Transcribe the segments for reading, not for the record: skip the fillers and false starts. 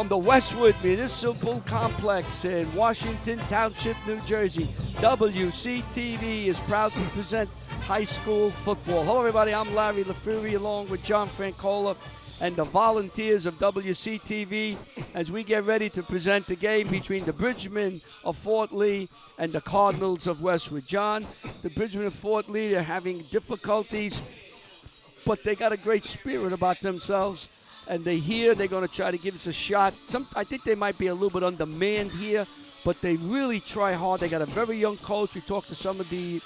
From the Westwood Municipal Complex in Washington Township, New Jersey, WCTV is proud to present high school football. Hello, everybody. I'm Larry LaFury, along with John Francola and the volunteers of WCTV, as we get ready to present the game between the Bridgemen of Fort Lee and the Cardinals of Westwood. John, the Bridgemen of Fort Lee are having difficulties, but they got a great spirit about themselves. And they're going to try to give us a shot. I think they might be a little bit undermanned here, but they really try hard. They got a very young coach. We talked to some of the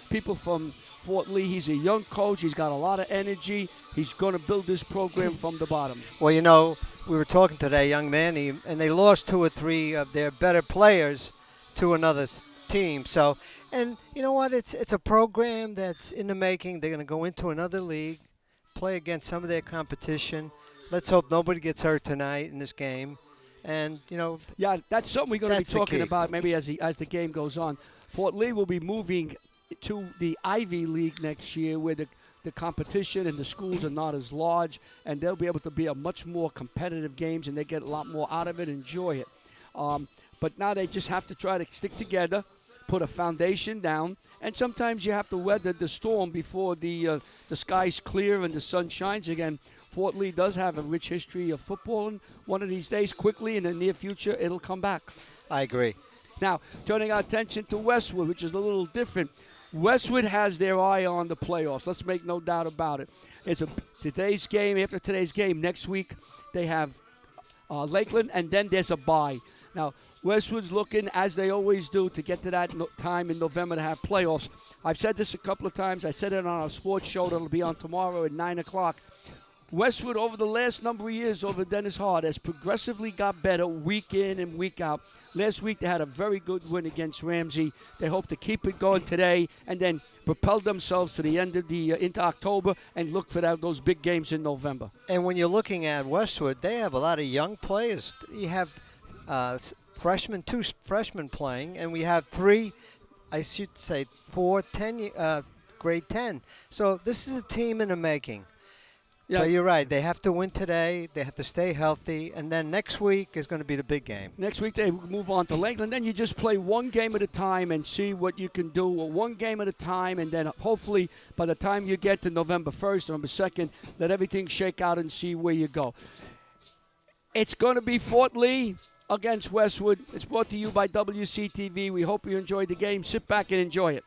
people from Fort Lee. He's a young coach. He's got a lot of energy. He's going to build this program from the bottom. Well, you know, we were talking to that young man, and they lost 2 or 3 of their better players to another team. So, and you know what? It's a program that's in the making. They're going to go into another league, play against some of their competition. Let's hope nobody gets hurt tonight in this game. And, you know, yeah, that's something we're going to be talking key. about maybe as the game goes on. Fort Lee will be moving to the Ivy League next year, where the competition and the schools are not as large, and they'll be able to be a much more competitive games, and they get a lot more out of it, enjoy it. But now they just have to try to stick together, put a foundation down, and sometimes you have to weather the storm before the skies clear and the sun shines again. Fort Lee does have a rich history of football, and one of these days, quickly in the near future, it'll come back. I agree. Now, turning our attention to Westwood, which is a little different. Westwood has their eye on the playoffs. Let's make no doubt about it. After today's game, next week, they have Lakeland, and then there's a bye. Now, Westwood's looking, as they always do, to get to that time in November to have playoffs. I've said this a couple of times. I said it on our sports show that'll be on tomorrow at 9 o'clock. Westwood, over the last number of years over Dennis Hart, has progressively got better week in and week out. Last week they had a very good win against Ramsey. They hope to keep it going today and then propel themselves to the end of into October and look for those big games in November. And when you're looking at Westwood, they have a lot of young players. You have freshmen, 2 freshmen playing, and we have 3, I should say 4, grade 10. So this is a team in the making. Yeah, but you're right. They have to win today. They have to stay healthy. And then next week is going to be the big game. Next week they move on to Lakeland. Then you just play one game at a time and see what you can do. One game at a time, and then hopefully by the time you get to November 1st, November 2nd, let everything shake out and see where you go. It's going to be Fort Lee against Westwood. It's brought to you by WCTV. We hope you enjoyed the game. Sit back and enjoy it.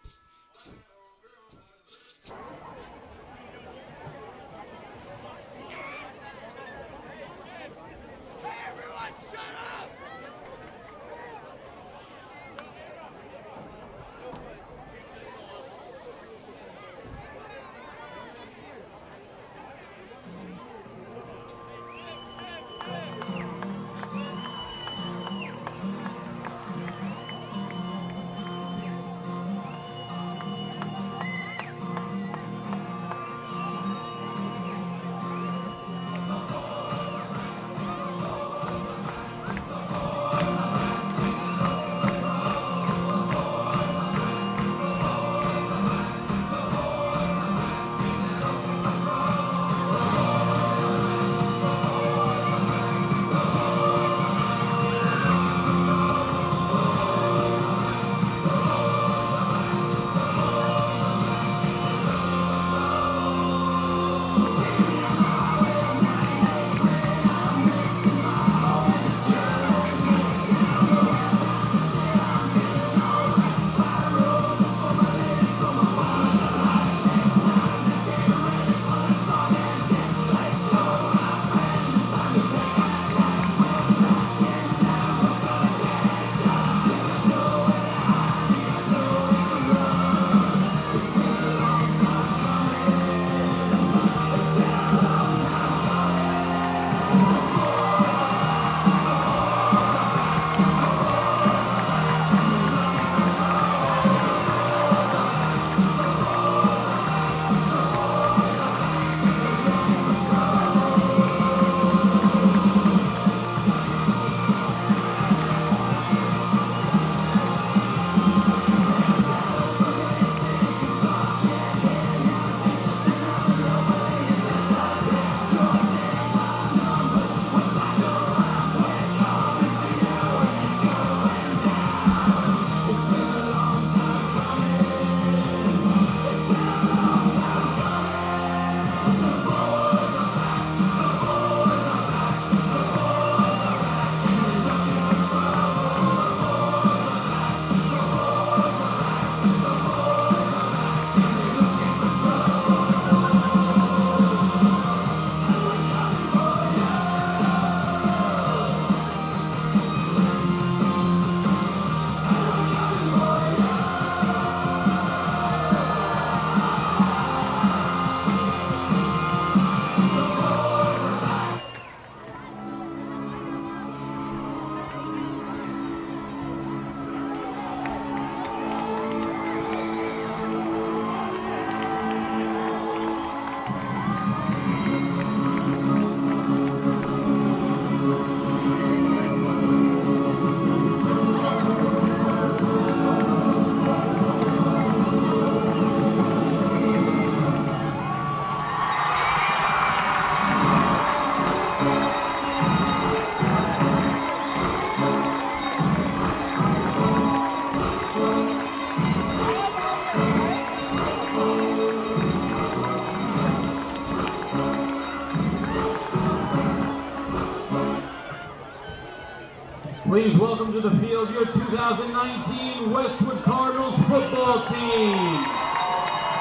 Please welcome to the field your 2019 Westwood Cardinals football team.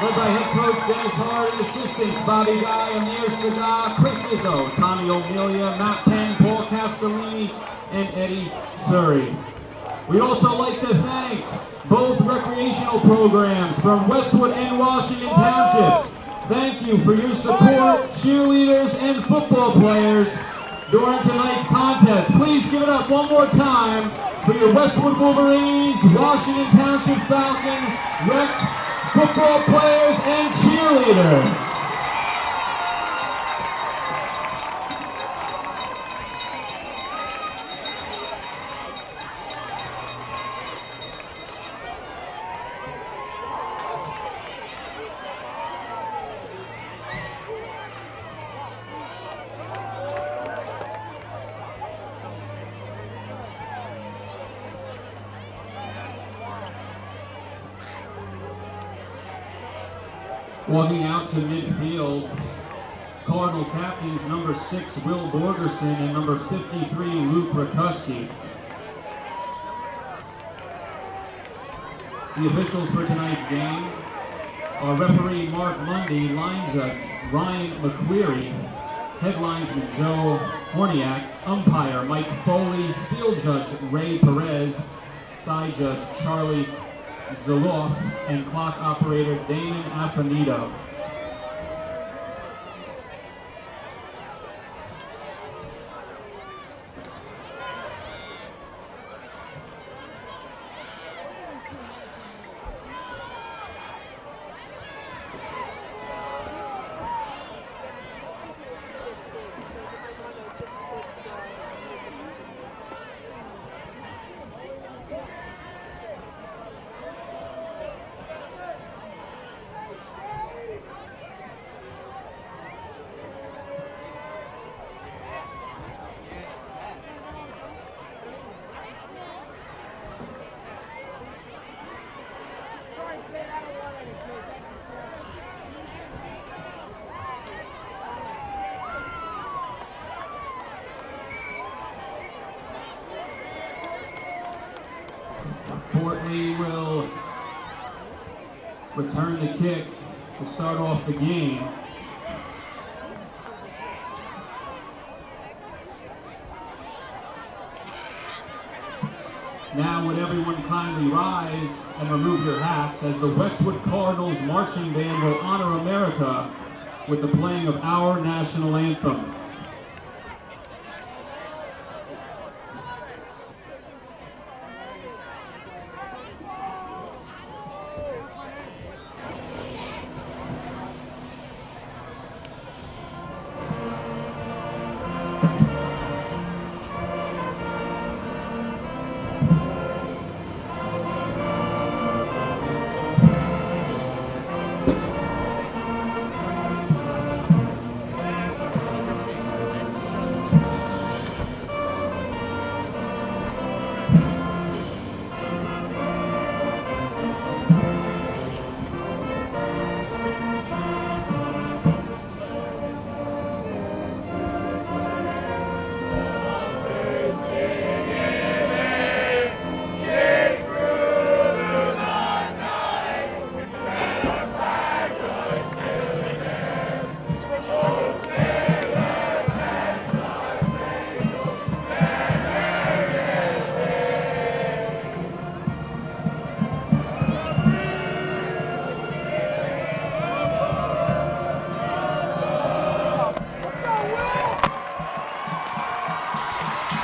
Led by head coach Dennis Hart and assistants Bobby Guy, Amir Sadah, Chris Izzo, Tommy O'Melia, Matt Penn, Paul Castellini, and Eddie Surrey. We'd also like to thank both recreational programs from Westwood and Washington Township. Thank you for your support, cheerleaders and football players during tonight's contest. Please give it up one more time for your Westwood Wolverines, Washington Township Falcon, rec football players and cheerleaders. Walking out to midfield, Cardinal captains number 6, Will Borgerson, and number 53, Luke Rakuski. The officials for tonight's game are referee Mark Mundy, line judge Ryan McQuarrie, head linesman Joe Horniak, umpire Mike Foley, field judge Ray Perez, side judge Charlie Zaloff, and clock operator Damon Afanito. Portly will return the kick to start off the game. Now would everyone kindly rise and remove your hats as the Westwood Cardinals marching band will honor America with the playing of our national anthem.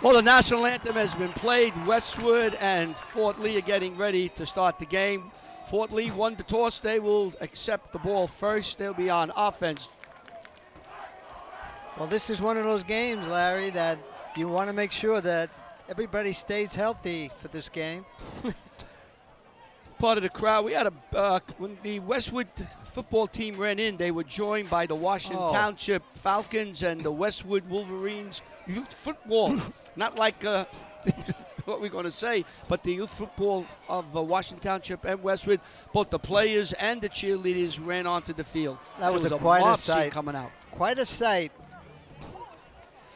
Well, the national anthem has been played. Westwood and Fort Lee are getting ready to start the game. Fort Lee won the toss. They will accept the ball first. They'll be on offense. Well, this is one of those games, Larry, that you want to make sure that everybody stays healthy for this game. Part of the crowd. We had when the Westwood football team ran in, they were joined by the Washington Township Falcons and the Westwood Wolverines youth football. Not like what we're going to say, but the youth football of Washington Township and Westwood, both the players and the cheerleaders ran onto the field. That was quite a sight coming out. Quite a sight.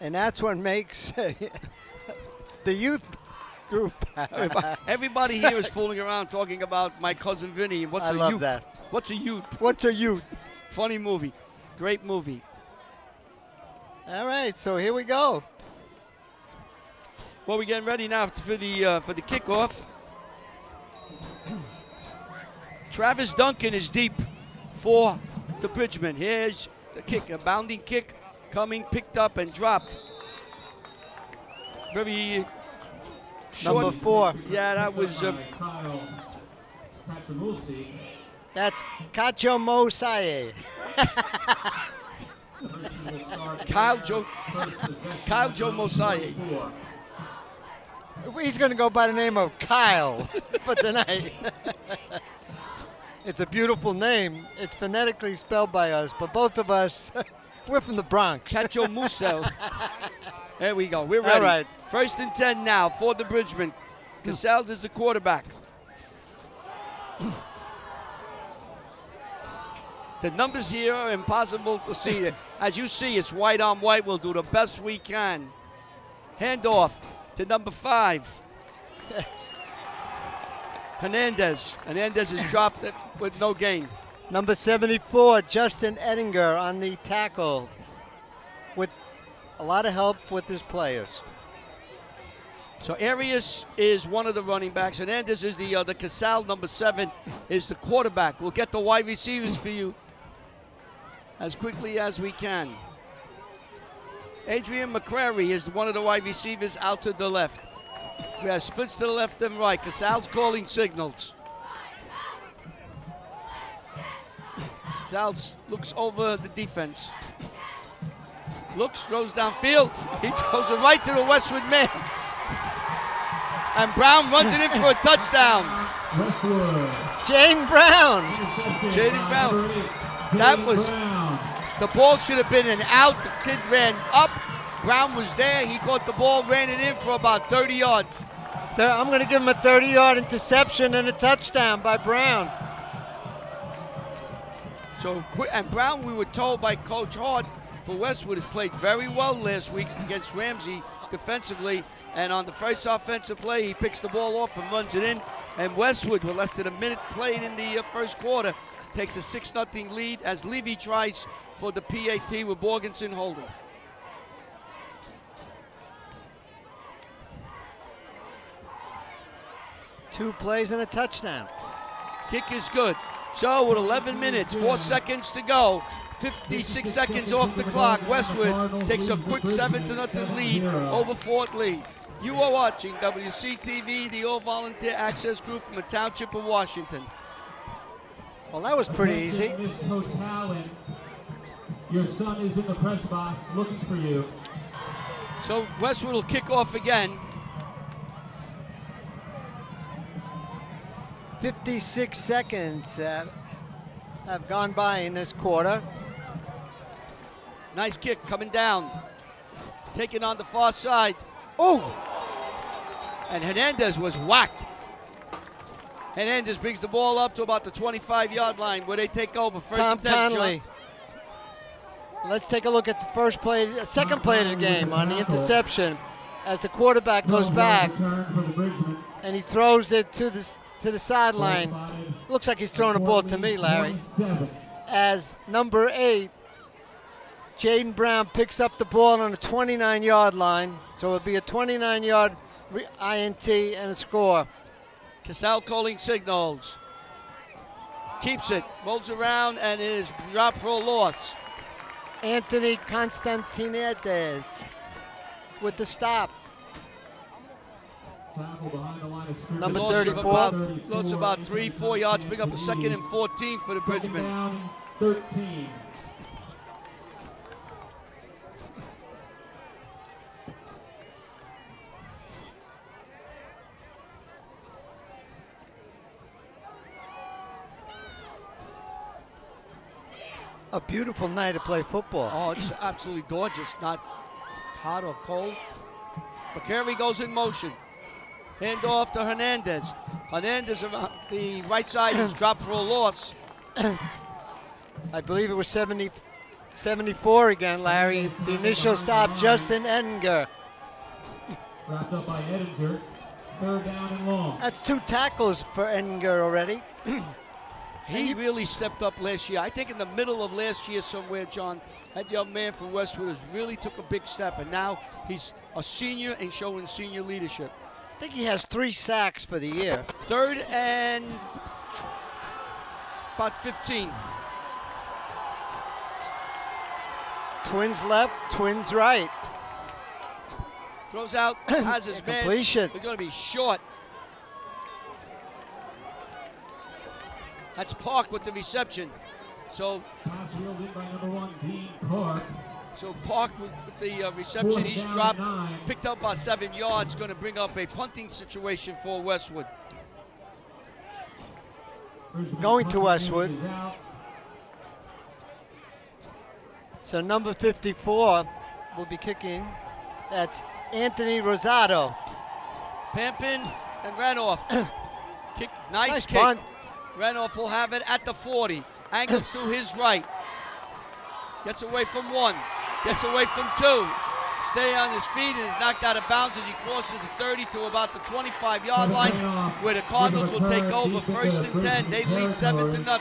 And that's what makes the youth group. Everybody here is fooling around talking about My Cousin Vinny. What's I a love Ute? that. What's a Ute? What's a Ute? Funny movie. Great movie. All right, so here we go. Well, we're getting ready now for the kickoff. Travis Duncan is deep for the Bridgman. Here's the kick, a bounding kick coming, picked up and dropped. Very short. Number 4. Yeah, that was. That's Kacho Mosaye. Kyle Joe Mosaye. He's going to go by the name of Kyle for tonight. It's a beautiful name. It's phonetically spelled by us, but both of us, we're from the Bronx. Cacho Musel. There we go. We're ready. All right. 1st and 10 now for the Bridgman. Casals is the quarterback. The numbers here are impossible to see. As you see, it's white on white. We'll do the best we can. Handoff to number 5. Hernandez. Hernandez is dropped it with no gain. Number 74, Justin Ettinger on the tackle with a lot of help with his players. So Arias is one of the running backs. Hernandez is the other. Casal, number 7, is the quarterback. We'll get the wide receivers for you as quickly as we can. Adrian McCrary is one of the wide receivers out to the left. We have splits to the left and right. Casal's calling signals. Casal looks over the defense. Looks, throws downfield. He throws it right to the Westwood man. And Brown runs it in for a touchdown. Jaden Brown. Jaden Brown. That was, the ball should have been an out. The kid ran up. Brown was there. He caught the ball, ran it in for about 30 yards. I'm going to give him a 30-yard interception and a touchdown by Brown. So, and Brown, we were told by Coach Hart for Westwood, has played very well last week against Ramsey defensively. And on the first offensive play, he picks the ball off and runs it in. And Westwood, with less than a minute played in the first quarter, takes a 6-0 lead as Levy tries for the PAT with Borgenson holding. Two plays and a touchdown. Kick is good. So with 11 minutes, 4 seconds to go, 56 seconds off the clock, Westwood takes a quick 7-0 lead over Fort Lee. You are watching WCTV, the all-volunteer access group from the Township of Washington. Well, that was pretty easy. Coach Allen, your son is in the press box looking for you. So Westwood will kick off again. 56 seconds have gone by in this quarter. Nice kick coming down. Taken on the far side. Oh! And Hernandez was whacked. Hernandez brings the ball up to about the 25-yard line where they take over. First Tom and 10, Conley. Let's take a look at the second play of the game on the interception as the quarterback goes back and he throws it to the sideline. Looks like he's throwing a ball to me, Larry. As number 8, Jaden Brown picks up the ball on the 29-yard line. So it'll be a 29-yard INT and a score. Casal calling signals. Keeps it, rolls around, and it is dropped for a loss. Anthony Constantinides with the stop. Number 34. Loss about 3-4 yards. Pick up a 2nd and 14 for the Bridgman. 13. A beautiful night to play football. Oh, it's absolutely gorgeous. Not hot or cold. McCary goes in motion. Hand off to Hernandez. Hernandez around the right side is dropped for a loss. I believe it was 74 again, Larry. The initial stop, Justin Ettinger. Wrapped up by Edinger. Third down and long. That's 2 tackles for Edinger already. He really stepped up last year. I think in the middle of last year somewhere, John, that young man from Westwood has really took a big step, and now he's a senior and showing senior leadership. I think he has 3 sacks for the year. Third and about 15. Twins left, twins right. Throws out, has his man. Completion. They're going to be short. That's Park with the reception. So Pass wielded by number 1, Dean Park. So Park with the reception, he's Fourth down dropped, and 9. picked up about 7 yards, going to bring up a punting situation for Westwood. Going to Westwood. Is out. So number 54 will be kicking. That's Anthony Rosado. Pampin and Renoff. Nice kick. punt. Renoff will have it at the 40. Angles to his right. Gets away from 1. Gets away from 2. Stay on his feet and is knocked out of bounds as he crosses the 30 to about the 25-yard line, where the Cardinals will take over first and 10. They lead 7-0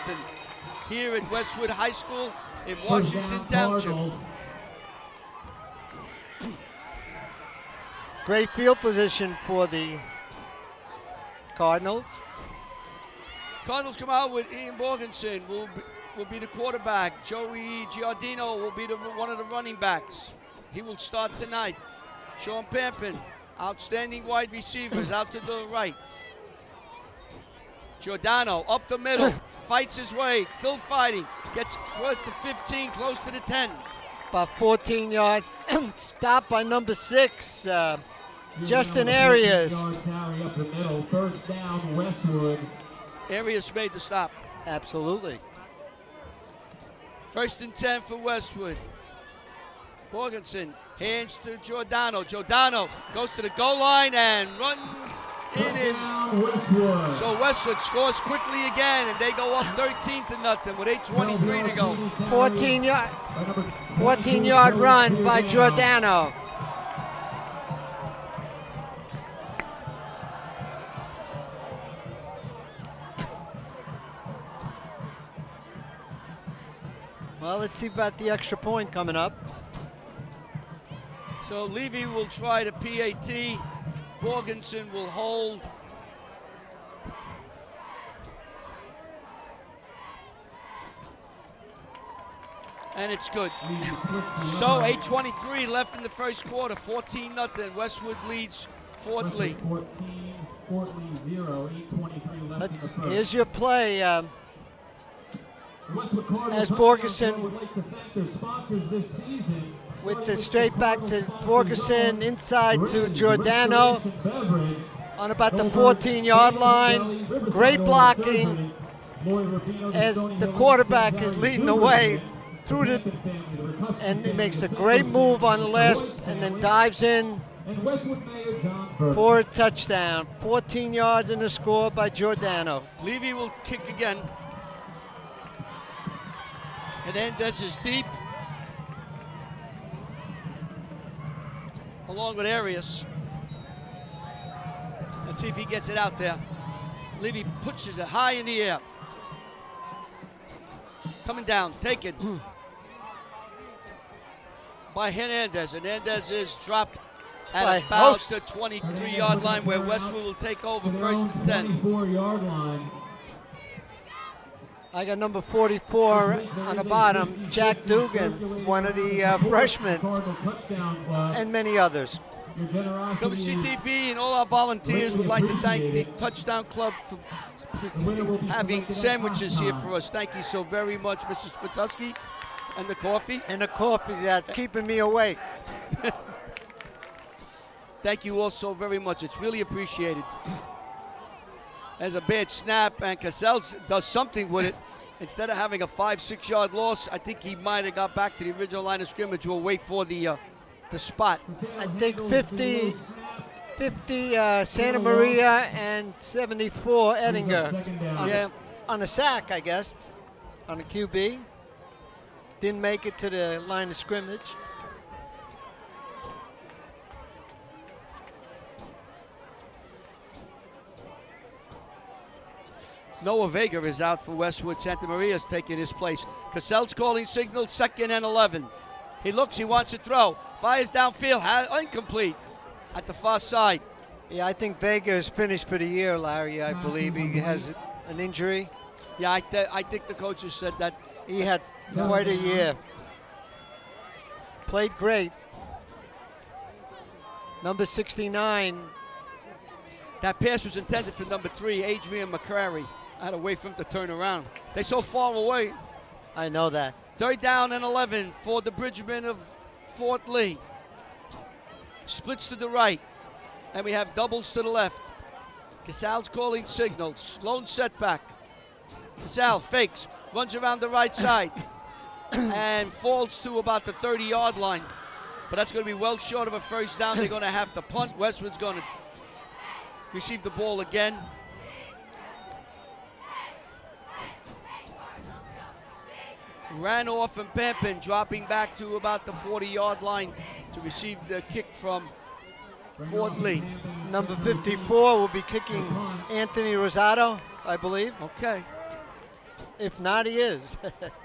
here at Westwood High School in First Washington down, Township. Cardinals. Great field position for the Cardinals. Cardinals come out with Ian Borgensen will be the quarterback. Joey Giardino will be one of the running backs. He will start tonight. Sean Pampin, outstanding wide receivers out to the right. Giordano up the middle, fights his way, still fighting. Gets close to 15, close to the 10. About 14 yard stop by number 6, Justin Arias. Carry up the middle. First down, Westwood. Arias made the stop. Absolutely. First and 10 for Westwood. Borgensen hands to Giordano. Giordano goes to the goal line and runs in. Down, Westwood. So Westwood scores quickly again, and they go up 13-0 with 8:23 to go. 14 yard run by Giordano. Well, let's see about the extra point coming up. So Levy will try to PAT. Borgensen will hold. And it's good. So 8:23 left in the first quarter. 14-0. Westwood leads fourthly. 14, Fortley 0, 8:23 left in the first. Here's your play. Westwood Cardinals As touchdown Borgensen club would like to thank their sponsors this season. with the straight back to Borgensen, inside to Giordano on about the 14-yard line. Great blocking as the quarterback is leading the way through the, and he makes a great move on the last, and then dives in for a touchdown. 14 yards in the score by Giordano. Levy will kick again. Hernandez is deep. Along with Arias. Let's see if he gets it out there. Levy pushes it high in the air. Coming down, taken by Hernandez. Hernandez is dropped at about the 23-yard line, where Westwood will take over first and 10. 24-yard line. I got number 44 on the bottom, Jack Dugan, one of the freshmen, and many others. WCTV and all our volunteers would like to thank the Touchdown Club for having sandwiches here for us. Thank you so very much, Mrs. Spatuski, and the coffee. And the coffee that's keeping me awake. Thank you all so very much. It's really appreciated. There's a bad snap, and Cassell does something with it. Instead of having a 5-6 yard loss, I think he might have got back to the original line of scrimmage. We'll wait for the spot. I think 50 Santa Maria and 74 Edinger on a sack, I guess, on a QB. Didn't make it to the line of scrimmage. Noah Vega is out for Westwood. Santa Maria's taking his place. Cassell's calling signal, 2nd and 11. He looks, he wants to throw. Fires downfield, incomplete at the far side. Yeah, I think Vega is finished for the year, Larry. I believe he has an injury. Yeah, I think the coaches said that. He had quite a year. Played great. Number 69. That pass was intended for number 3, Adrian McCrary. I had to wait for him to turn around. They're so far away. I know that. 3rd down and 11 for the Bridgman of Fort Lee. Splits to the right, and we have doubles to the left. Cassell's calling signals. Lone setback. Cassell fakes, runs around the right side, and falls to about the 30-yard line. But that's going to be well short of a first down. They're going to have to punt. Westwood's going to receive the ball again. Ranoff and Pampin dropping back to about the 40-yard line to receive the kick from Fort Lee. Number 54 will be kicking Anthony Rosado, I believe. Okay. If not, he is.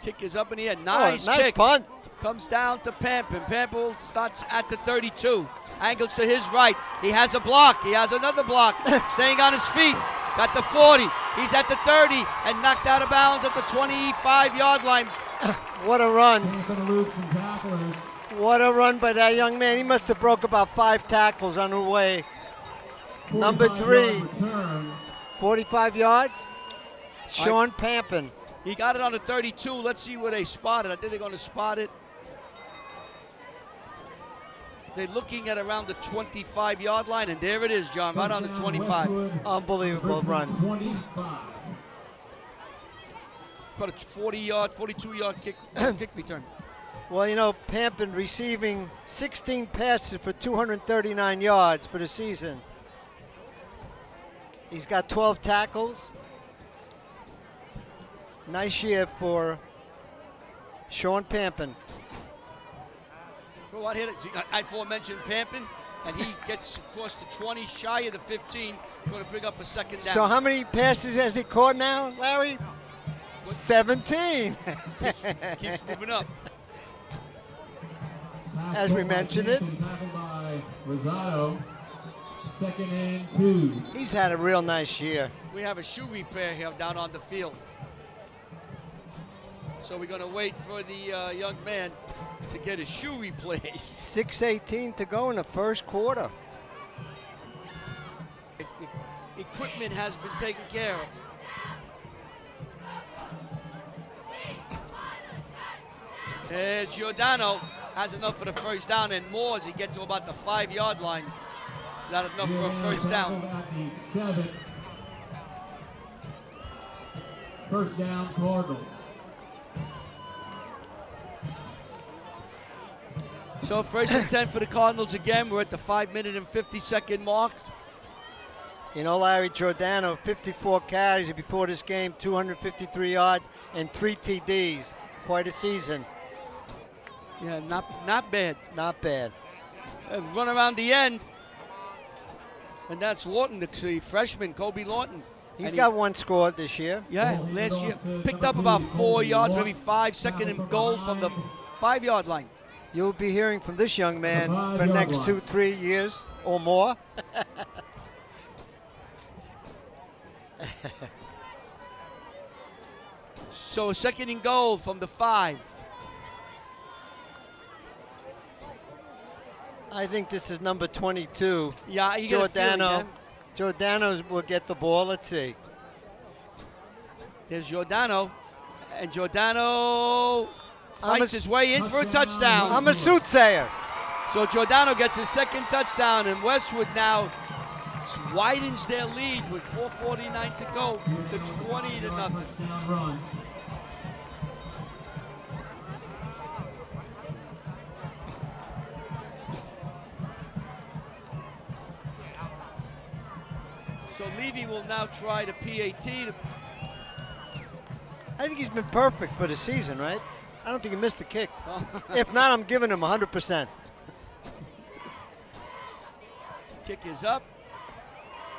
Kick is up in the air. Nice kick. Punt. Comes down to Pampin. Pampin starts at the 32. Angles to his right. He has a block. He has another block. Staying on his feet. Got the 40. He's at the 30 and knocked out of bounds at the 25-yard line. What a run. What a run by that young man. He must have broke about 5 tackles on the way. Number 3. 45 yards. Sean Pampin. He got it on the 32. Let's see where they spot it. I think they're going to spot it. They're looking at around the 25-yard line, and there it is, John, right on the 25. Unbelievable run. For a 40-yard, 42-yard kick return. Well, you know, Pampin receiving 16 passes for 239 yards for the season. He's got 12 tackles. Nice year for Sean Pampin. Throw out here. I aforementioned Pampin, and he gets across the 20, shy of the 15. Going to bring up a 2nd down. So how many passes has he caught now, Larry? 17. Keeps moving up. As we mentioned it. Rosado, 2nd and 2. He's had a real nice year. We have a shoe repair here down on the field. So we're going to wait for the young man to get his shoe replaced. 6:18 to go in the first quarter. Equipment has been taken care of. As Giordano has enough for the first down and more as he gets to about the 5-yard line. It's not enough for a first down. 1st down, Cardinals. So 1st and 10 for the Cardinals again. We're at the 5-minute and 50-second mark. You know, Larry, Giordano, 54 carries before this game, 253 yards, and 3 TDs. Quite a season. Yeah, not bad. Not bad. Run around the end. And that's Lawton, the freshman, Kobe Lawton. He's got 1 score this year. Yeah, last year. Picked up about 4 yards, maybe 5, 2nd and goal from the 5-yard line. You'll be hearing from this young man for the next 2-3 years or more. So a 2nd and goal from the 5. I think this is number 22. Yeah, you get a feeling, Giordano. yeah? Giordano will get the ball. Let's see. There's Giordano. And Giordano fights his way in for a touchdown. I'm a soothsayer. So Giordano gets his 2nd touchdown, and Westwood now widens their lead with 4:49 to go to 20-0. So Levy will now try the PAT. I think he's been perfect for the season, right? I don't think he missed a kick. If not, I'm giving him 100%. Kick is up,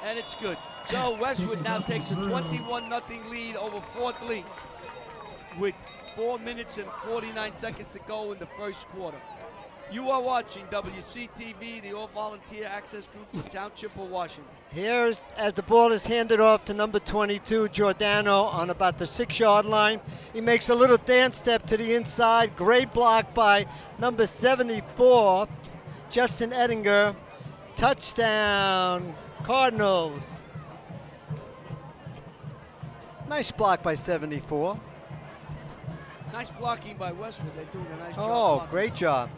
and it's good. So Westwood now takes a 21-0 lead over Fort Lee with 4 minutes and 49 seconds to go in the first quarter. You are watching WCTV, the all-volunteer access group for Township of Washington. Here's as the ball is handed off to number 22, Giordano, on about the 6-yard line. He makes a little dance step to the inside. Great block by number 74, Justin Ettinger. Touchdown, Cardinals. Nice block by 74. Nice blocking by Westwood. They're doing a nice job. Oh, blocking. great job.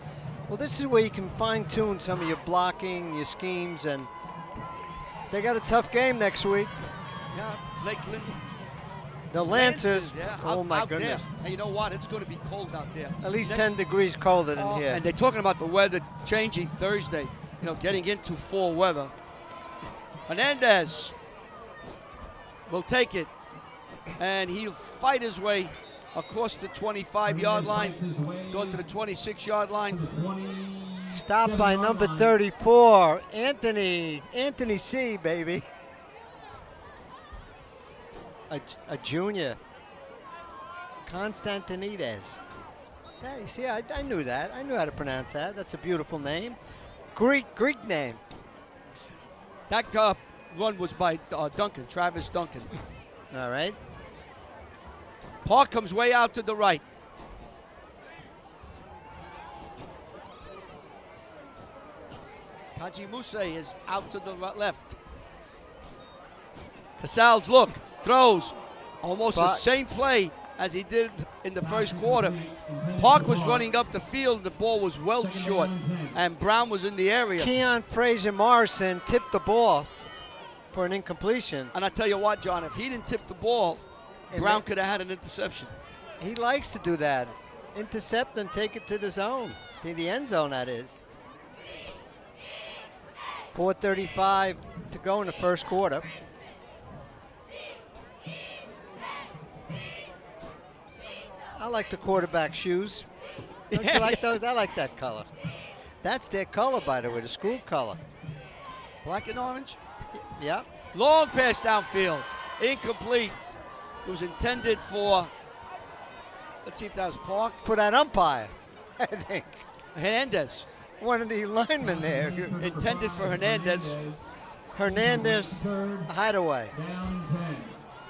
Well, this is where you can fine-tune some of your blocking, your schemes, and they got a tough game next week. Yeah, Lakeland. The Lancers. Yeah, Oh, out, my out goodness. There. And you know what? It's going to be cold out there. At least Next- 10 degrees colder than here. And they're talking about the weather changing Thursday, you know, getting into fall weather. Hernandez will take it, and he'll fight his way across the 25-yard line, going to the 26-yard line. Stopped by number 34, Anthony C, baby. A junior. Constantinides. Yeah, you see, I knew that. I knew how to pronounce that. That's a beautiful name. Greek name. That run was by Duncan, Travis Duncan. All right. Park comes way out to the right. Kaji Muse is out to the left. Casals look, throws, almost the same play as he did in the first quarter. Park was running up the field, the ball was well short, and Brown was in the area. Keon Fraser Morrison tipped the ball for an incompletion. And I tell you what, John, if he didn't tip the ball, Brown could have had an interception. He likes to do that. Intercept and take it to the zone, to the end zone, that is. 4:35 to go in the first quarter. I like the quarterback shoes. Don't you like those? I like that color. That's their color, by the way, the school color. Black and orange. Yeah. Long pass downfield, incomplete. It was intended for, let's see if that was Park. For that umpire, I think. Hernandez. One of the linemen there. Intended for Hernandez. Hernandez, hideaway.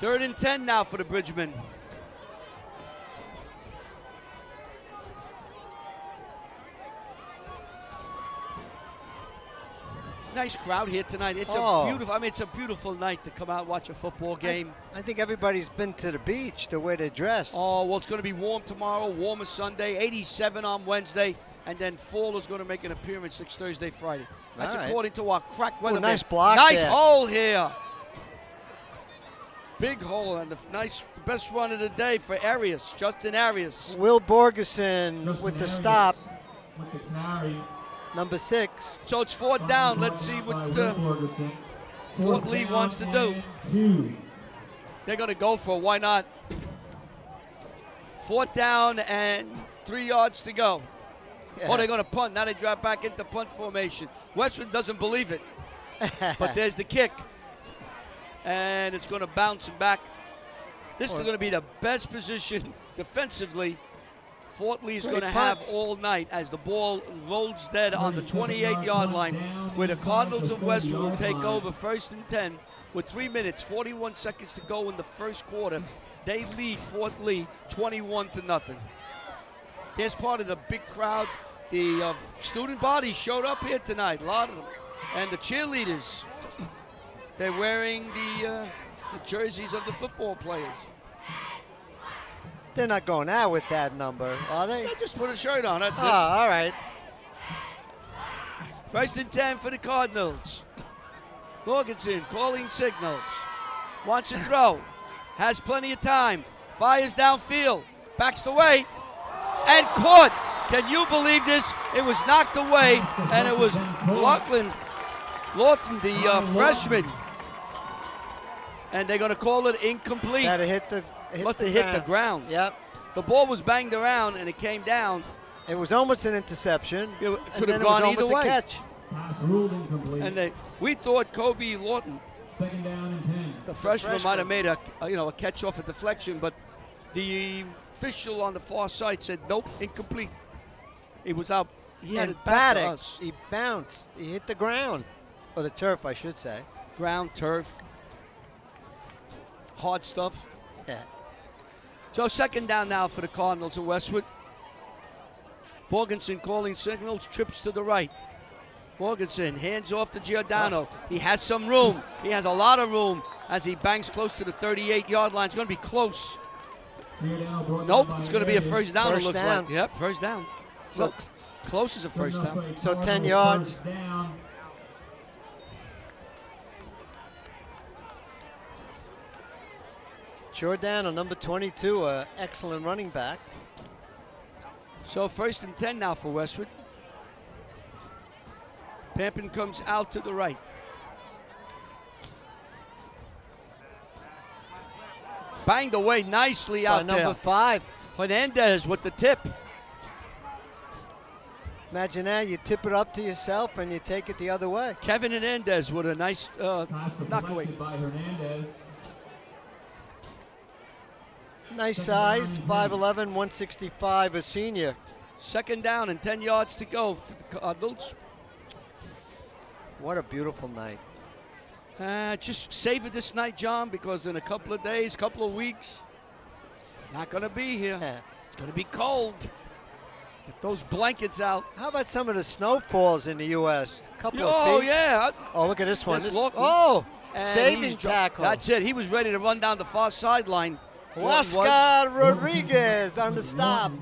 3rd and 10 now for the Bridgemen. Nice crowd here tonight. It's a beautiful. I mean, it's a beautiful night to come out and watch a football game. I think everybody's been to the beach the way they're dressed. Oh well, it's going to be warm tomorrow. Warmer Sunday. 87 on Wednesday, and then fall is going to make an appearance next Thursday, Friday. That's according to our crack weatherman. Nice block. Nice there. hole here. Big hole, and the best run of the day for Arias, Justin Arias. Will Borgeson with the stop. Number 6. So it's 4th down. Let's see what Fort Lee wants to do. They're going to go for it. Why not? 4th down and 3 yards to go. Yeah. Oh, they're going to punt. Now they drop back into punt formation. Westwood doesn't believe it. But there's the kick. And it's going to bounce him back. This is going to be the best position defensively Fort Lee is going to have all night as the ball rolls dead on the 28-yard line, where the Cardinals of Westwood will take over 1st and 10 with 3 minutes, 41 seconds to go in the first quarter. They lead Fort Lee 21-0. There's part of the big crowd. The student body showed up here tonight, a lot of them. And the cheerleaders, they're wearing the jerseys of the football players. They're not going out with that number, are they? They just put a shirt on, that's it. All right. 1st and 10 for the Cardinals. Morganson calling signals. Wants to throw. Has plenty of time. Fires downfield. Backs away. And caught. Can you believe this? It was knocked away, and it was Lawton, the freshman. And they're going to call it incomplete. That hit the Must have hit the ground. Yep. The ball was banged around, and it came down. It was almost an interception. It could have gone either way. A catch. And we thought Kobe Lawton The freshman might have made a catch off a deflection, but the official on the far side said nope, incomplete. He was out. He had it back to us. He bounced. He hit the ground, or the turf, I should say. Ground, turf, hard stuff. Yeah. So second down now for the Cardinals of Westwood. Morganson calling signals, trips to the right. Morganson hands off to Giordano. He has some room. He has a lot of room as he bangs close to the 38-yard line. It's going to be close. Nope, it's going to be a first down. First it looks down. like. Yep, first down. So close is a first down. So 10 yards. Giordano, number 22, excellent running back. So 1st and 10 now for Westwood. Pampin comes out to the right. Banged away nicely out By there. number 5. Hernandez with the tip. Imagine that, you tip it up to yourself and you take it the other way. Kevin Hernandez with a nice knockaway. By Hernandez. Nice size, 5'11", 165, a senior. Second down and 10 yards to go for the Cardinals. What a beautiful night. Just savor this night, John, because in a couple of days, couple of weeks, not going to be here. It's going to be cold. Get those blankets out. How about some of the snowfalls in the U.S.? Couple of Oh, feet. yeah. Oh, look at this one. And Saving he's tackle. That's it. He was ready to run down the far sideline. Oscar Rodriguez on the stop.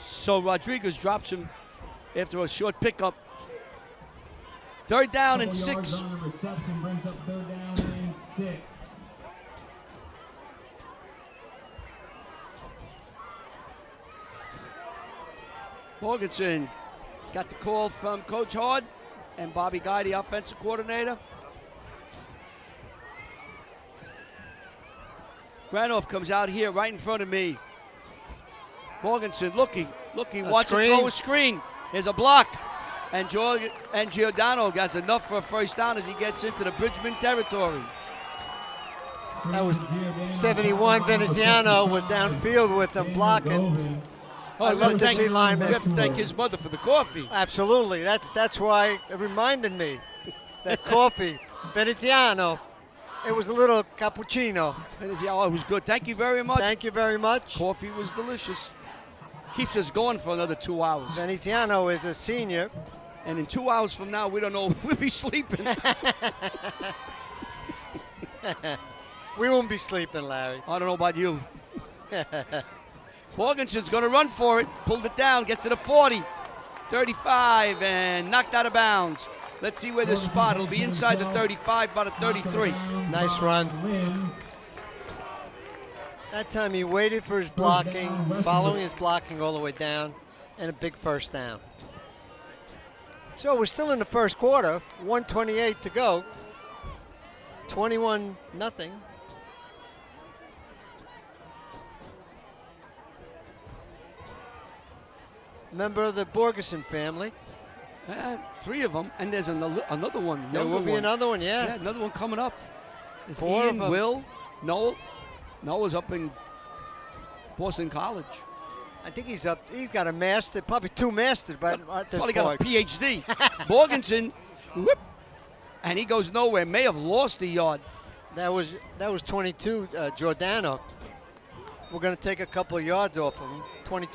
So Rodriguez drops him after a short pickup. Third down and 6. Yards on the reception brings up third down and 6. Morganson got the call from Coach Hard and Bobby Guy, the offensive coordinator. Randolph comes out here right in front of me. Morganson looking, wants to throw a screen. Here's a block. And Giordano gets enough for a first down as he gets into the Bridgman territory. That was 71. Veneziano was downfield with him blocking. I love to see linemen. We have to thank his mother for the coffee. Absolutely. That's why it reminded me. That coffee. Veneziano. It was a little cappuccino. Oh, it was good. Thank you very much. Thank you very much. Coffee was delicious. Keeps us going for another 2 hours. Veneziano is a senior. And in 2 hours from now, we don't know. We'll be sleeping. We won't be sleeping, Larry. I don't know about you. Morganson's going to run for it. Pulled it down. Gets to the 40. 35 and knocked out of bounds. Let's see where this spot. It'll be inside the 35, about a 33. Nice run. That time he waited for his blocking, following his blocking all the way down, and a big first down. So we're still in the first quarter, 1:28 to go. 21-0. Member of the Borgeson family. 3 of them, and there's another one. There will be another one, yeah. Another one coming up. It's 4 Ian, of them. Will, Noel. Noah's up in Boston College. I think he's up. He's got a master, probably 2 masters, but at this Probably point. got a PhD. Morganson, whoop, and he goes nowhere. May have lost a yard. That was 22, Giordano. We're going to take a couple of yards off of him. 22.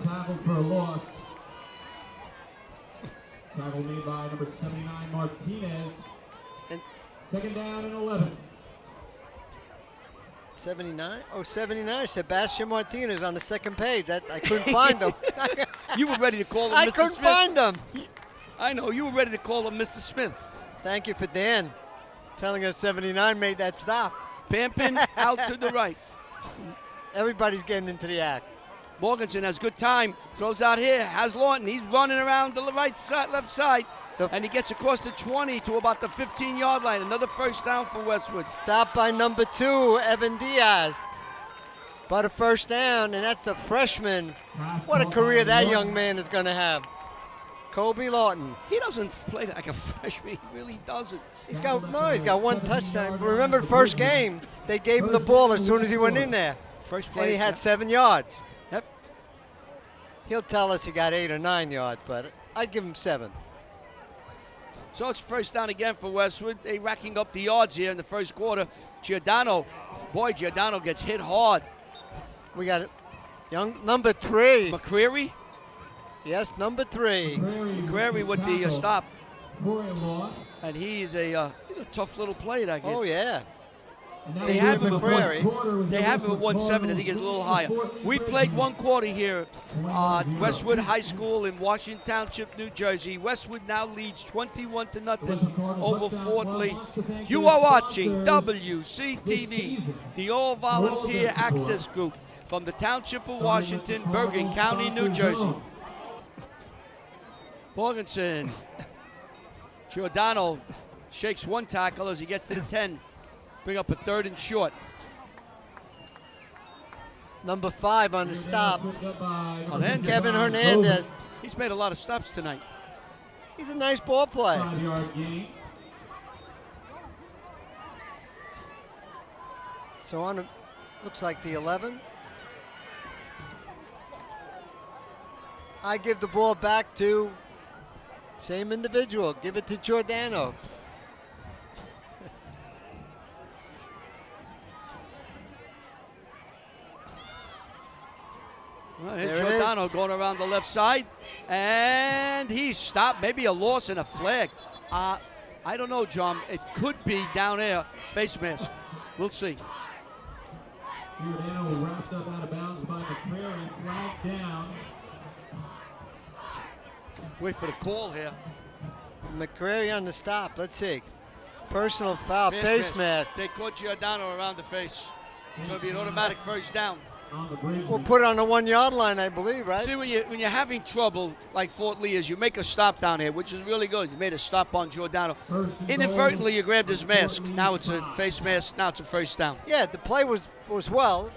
Tackle for a loss. Tackle made by number 79, Martinez. And Second down and 11. 79? Oh, 79. Sebastian Martinez on the second page. That I couldn't find him. You were ready to call him I Mr. couldn't Smith. find him. I know, you were ready to call him Mr. Smith. Thank you for Dan telling us 79 made that stop. Pampin out to the right. Everybody's getting into the act. Morganson has good time, throws out here, has Lawton. He's running around the right side, left side, and he gets across the 20 to about the 15-yard line. Another first down for Westwood. Stopped by number 2, Evan Diaz. But a first down, and that's the freshman. What a career that young man is going to have. Kobe Lawton. He doesn't play like a freshman. He really doesn't. He's got one touchdown. Remember the first game? They gave him the ball as soon as he went in there. First play. And he had 7 yards. Yep. He'll tell us he got 8 or 9 yards, but I'd give him 7. So it's first down again for Westwood. They racking up the yards here in the first quarter. Giordano gets hit hard. We got young number 3. McCreary Yes, number 3. with the stop. And he's a tough little play, that kid. Oh, yeah. They have him at McCreary. They have him at 170. I think he's a little higher. We've played one quarter here at Westwood High School in Washington Township, New Jersey. Westwood now leads 21-0 over Fort Lee. You are watching WCTV, the all-volunteer access group from the Township of Washington, Bergen County, New Jersey. Morganson. Giordano shakes one tackle as he gets to the 10. Bring up a 3rd and short. Number 5 on the stop. Hernandez. Kevin Hernandez. He's made a lot of stops tonight. He's a nice ball player. 5-yard gain. So on, looks like the 11. I give the ball back to same individual. Give it to Giordano. Well, here's Giordano going around the left side, and he's stopped. Maybe a loss and a flag. I don't know, John. It could be down there. Face mask. We'll see. Giordano wrapped up out of bounds by McCreary. Flag down. Wait for the call here. McCreary on the stop. Let's see. Personal foul. Face mask. They caught Giordano around the face. It's going to be an automatic first down. We'll put it on the 1 yard line, I believe, right? See, when you're having trouble like Fort Lee is, you make a stop down here, which is really good. You made a stop on Giordano. Inadvertently, you grabbed his mask. Now it's a face mask. Now it's a first down. Yeah, the play was well.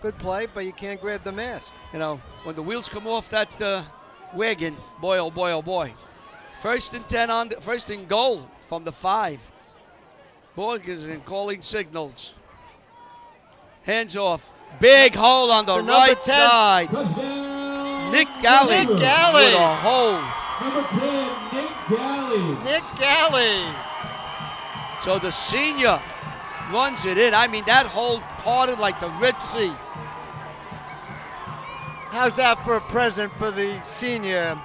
Good play, but you can't grab the mask. You know, when the wheels come off that wagon, boy, oh boy, oh boy. First and 10 on first and goal from the 5. Morganson calling signals. Hands off. Big hole on the right side. Nick Galley with a hole. Number 10, Nick Galley. Nick Galley. So the senior runs it in. I mean, that hole parted like the Red Sea. How's that for a present for the senior?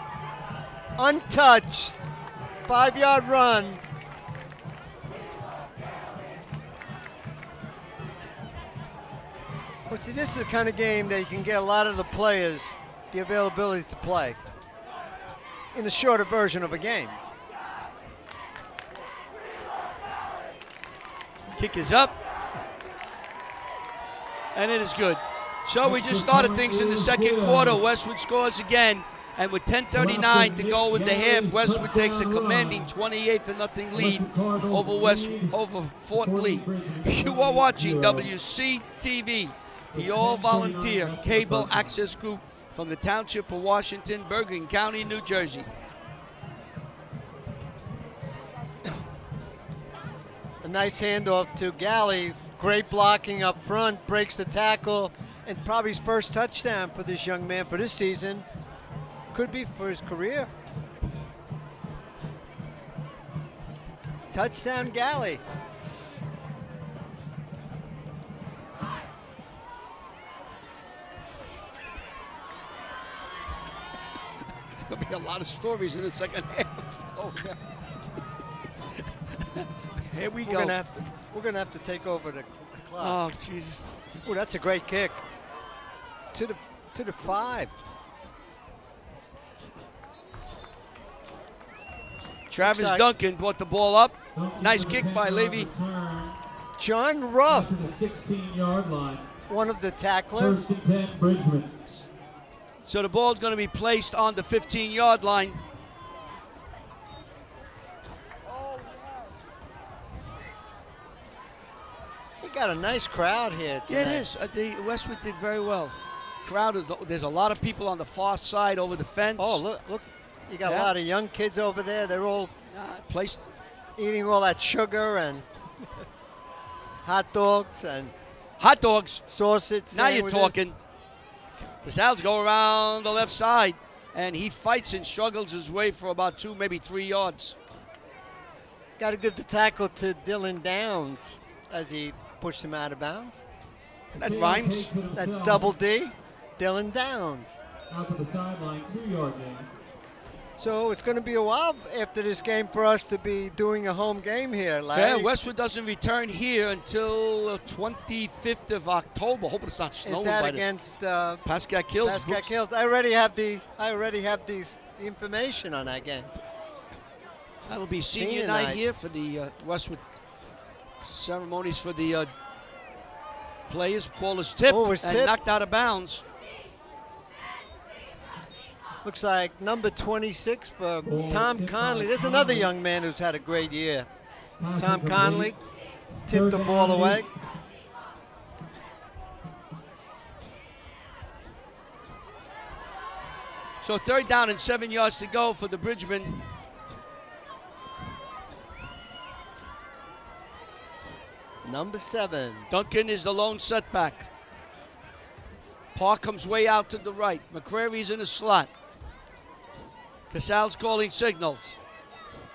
Untouched. 5 yard run. Well, see, this is the kind of game that you can get a lot of the players the availability to play in the shorter version of a game. Kick is up. And it is good. So we just started things in the second quarter. Westwood scores again. And with 10:39 to go in the half, Westwood takes a commanding 28-0 lead over Fort Lee. You are watching WCTV, the all-volunteer cable access group from the Township of Washington, Bergen County, New Jersey. A nice handoff to Galley. Great blocking up front, breaks the tackle, and probably his first touchdown for this young man for this season. Could be for his career. Touchdown, Galley. There'll be a lot of stories in the second half. Oh, God. Here we We're go. gonna have to take over the clock. Oh, Jesus. Oh, that's a great kick. To the 5. Travis Looks like Duncan brought the ball up. Nice kick by Levy. John Ruff, To the 16-yard line. one of the tacklers. First and 10, Bridgman. So the ball's going to be placed on the 15-yard line. We got a nice crowd here Yeah, it tonight. is. Westwood did very well. Crowd is there's a lot of people on the far side over the fence. Oh, look. You got Yeah. a lot of young kids over there. They're all Placed. eating all that sugar and hot dogs and Hot dogs. sausage. Now you're sandwiches. talking. Casals go around the left side, and he fights and struggles his way for about 2, maybe 3 yards. Got to give the tackle to Dylan Downs as he pushed him out of bounds. That rhymes. That's double D, Dylan Downs. Out to the sideline, 2-yard gain. So it's going to be a while after this game for us to be doing a home game here, Yeah, Larry. Westwood doesn't return here until 25th of October. Hope it's not Is snowing that by against Pascal Kills. Pascal Kills? I already have the information on that game. That'll be senior Senior night night. here for the Westwood ceremonies for the players. Ball is tipped Oh, it's and tipped. knocked out of bounds. Looks like number 26 for Tom Conley. There's another young man who's had a great year. Tom Conley tipped the ball away. So 3rd down and 7 yards to go for the Bridgman. Number 7. Duncan is the lone setback. Park comes way out to the right. McCrary's in the slot. Casal's calling signals.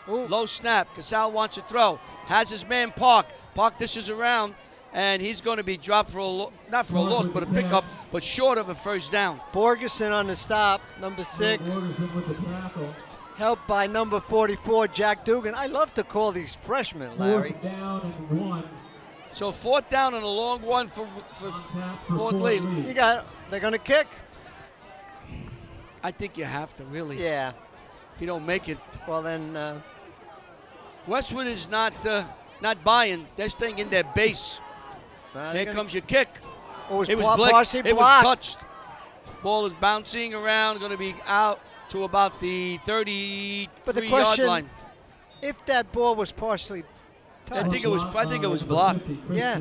Ooh. Low snap. Casal wants to throw. Has his man Park. Park dishes around, and he's going to be dropped for not for a loss, but a pickup, but short of a 1st down. Borgeson on the stop, number 6. Borgeson with the tackle. Helped by number 44, Jack Dugan. I love to call these freshmen, Larry. 4th down and 1. So 4th down and a long one for Tap for Fort Fort Lee. Lee. They're going to kick? I think you have to, really. Yeah. If you don't make it. Well, then, Westwood is not buying. They're staying in their base. Here comes your kick. it was partially blocked. It was touched. Ball is bouncing around, going to be out to about the 33-yard But the question, line. if that ball was partially touched. I think it was blocked. Yeah.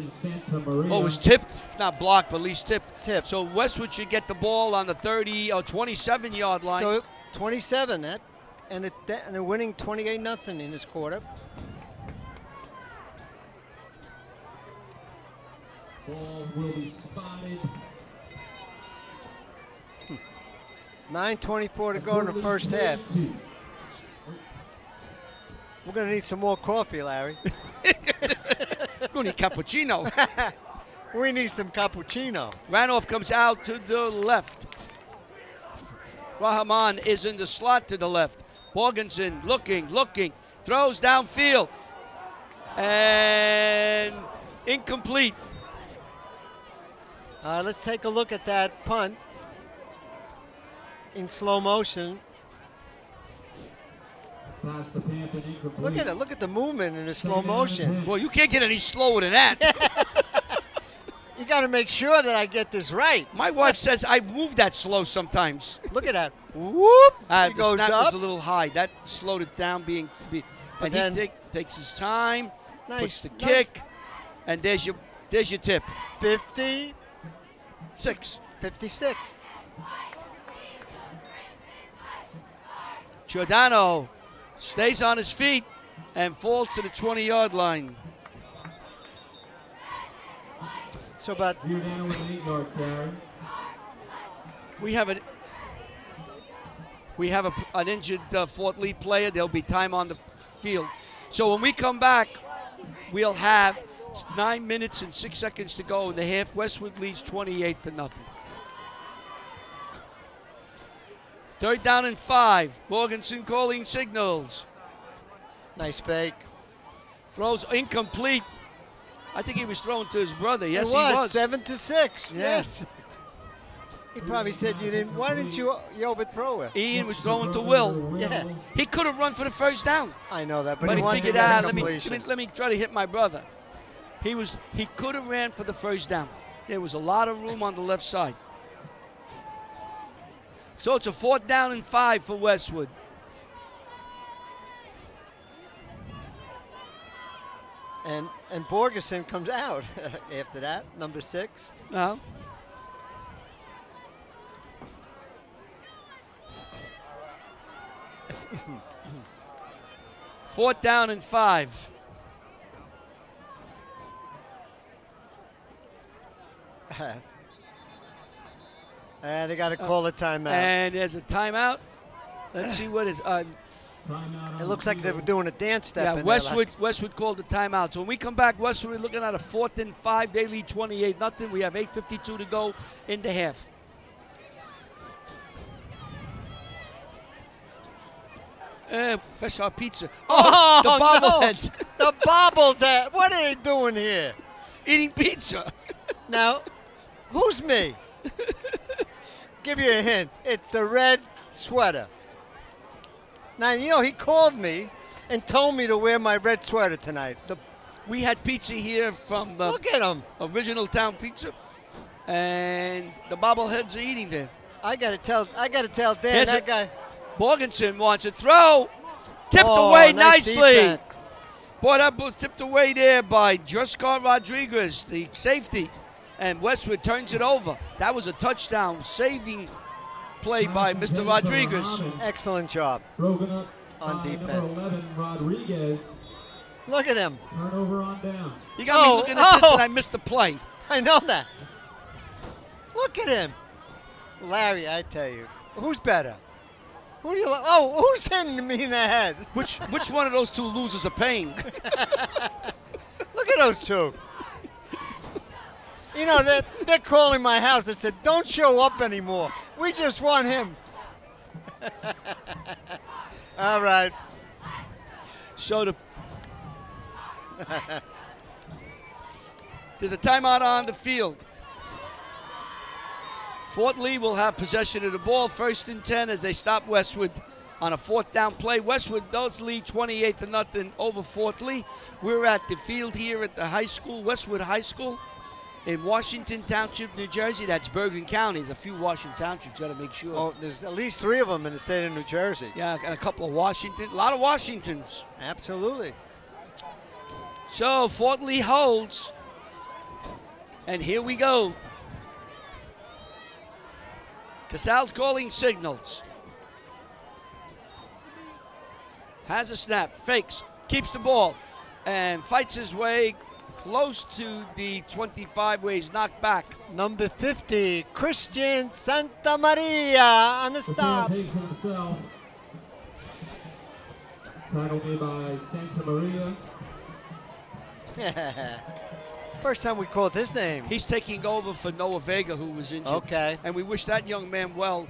Oh, it was tipped, not blocked, but at least tipped. Tipped. So Westwood should get the ball on the 30 or 27-yard line. So 27, and they're winning 28-0 in this quarter. Ball will be spotted. 9:24 to go in the first half. We're going to need some more coffee, Larry. Good cappuccino. We need some cappuccino. Ranoff comes out to the left. Rahman is in the slot to the left. Borgensen looking, throws downfield, and incomplete. Let's take a look at that punt in slow motion. Pass the Panther incomplete. Look at it. Look at the movement in the slow motion. Well, you can't get any slower than that. You got to make sure that I get this right. My wife says I move that slow sometimes. Look at that. Whoop! He The goes snap up. was a little high. That slowed it down. And then- he takes his time, puts Nice. the nice. kick, and there's your tip. 50, 6. 56. Giordano stays on his feet and falls to the 20-yard line. So about Giordano with an 8-yard carry. We have an injured Fort Lee player. There'll be time on the field. So when we come back, we'll have 9 minutes and 6 seconds to go in the half. Westwood leads 28-0. 3rd down and 5. Morganson calling signals. nice fake. Throws incomplete. I think he was throwing to his brother. Yes, it was. he was. 7-6. Yeah. Yes. He probably said you didn't. Why didn't you overthrow it? Ian was throwing to Will. Yeah. He could have run for the 1st down. I know that, but, But he wanted figured to get a out, completion. let me try to hit my brother. He could have ran for the 1st down. There was a lot of room on the left side. So it's a 4th down and 5 for Westwood. And Borgeson comes out after that, number 6. Well, 4th down and 5. And they got to call a timeout. And there's a timeout. Let's see what it is. It looks like they were doing a dance step. Yeah, in there, Westwood called the timeout. So when we come back, Westwood, we're looking at a 4th and 5. They lead 28-0. We have 8:52 to go in the half. Fresh our pizza. Oh, the bobbleheads. No. The bobblehead. What are they doing here? Eating pizza. Now, who's me? Give you a hint. It's the red sweater. Now, you know, he called me and told me to wear my red sweater tonight. We had pizza here from Look at him. Original Town Pizza, and the bobbleheads are eating there. I gotta tell Dan, Here's that guy. Morganson wants a throw. Tipped Oh, away nice nicely. defense. Boy, that ball tipped away there by Juscar Rodriguez, the safety. And Westwood turns it over. That was a touchdown saving play by Mr. Rodriguez. Excellent job Broken up on by defense. Number 11, Rodriguez. Look at him. Turnover on down. You got me looking at this and I missed the play. I know that. Look at him. Larry, I tell you. Who's better? Who do you like? Oh, who's hitting me in the head? Which one of those two losers are paying? Look at those two. You know, they're calling my house and said, don't show up anymore. We just want him. All right. So there's a timeout on the field. Fort Lee will have possession of the ball, 1st and 10 as they stop Westwood on a 4th down play. Westwood does lead 28-0 over Fort Lee. We're at the field here at the high school, Westwood High School in Washington Township, New Jersey. That's Bergen County. There's a few Washington Townships, got to make sure. Oh, there's at least 3 of them in the state of New Jersey. Yeah, and a couple of Washington, a lot of Washingtons. Absolutely. So Fort Lee holds, and here we go. Casal's calling signals. Has a snap, fakes, keeps the ball, and fights his way close to the 25 where he's knocked back. Number 50, Christian Santa Maria on the stop. Takes himself. Tackle made by Santa Maria. First time we called his name. He's taking over for Noah Vega, who was injured. Okay. And we wish that young man well.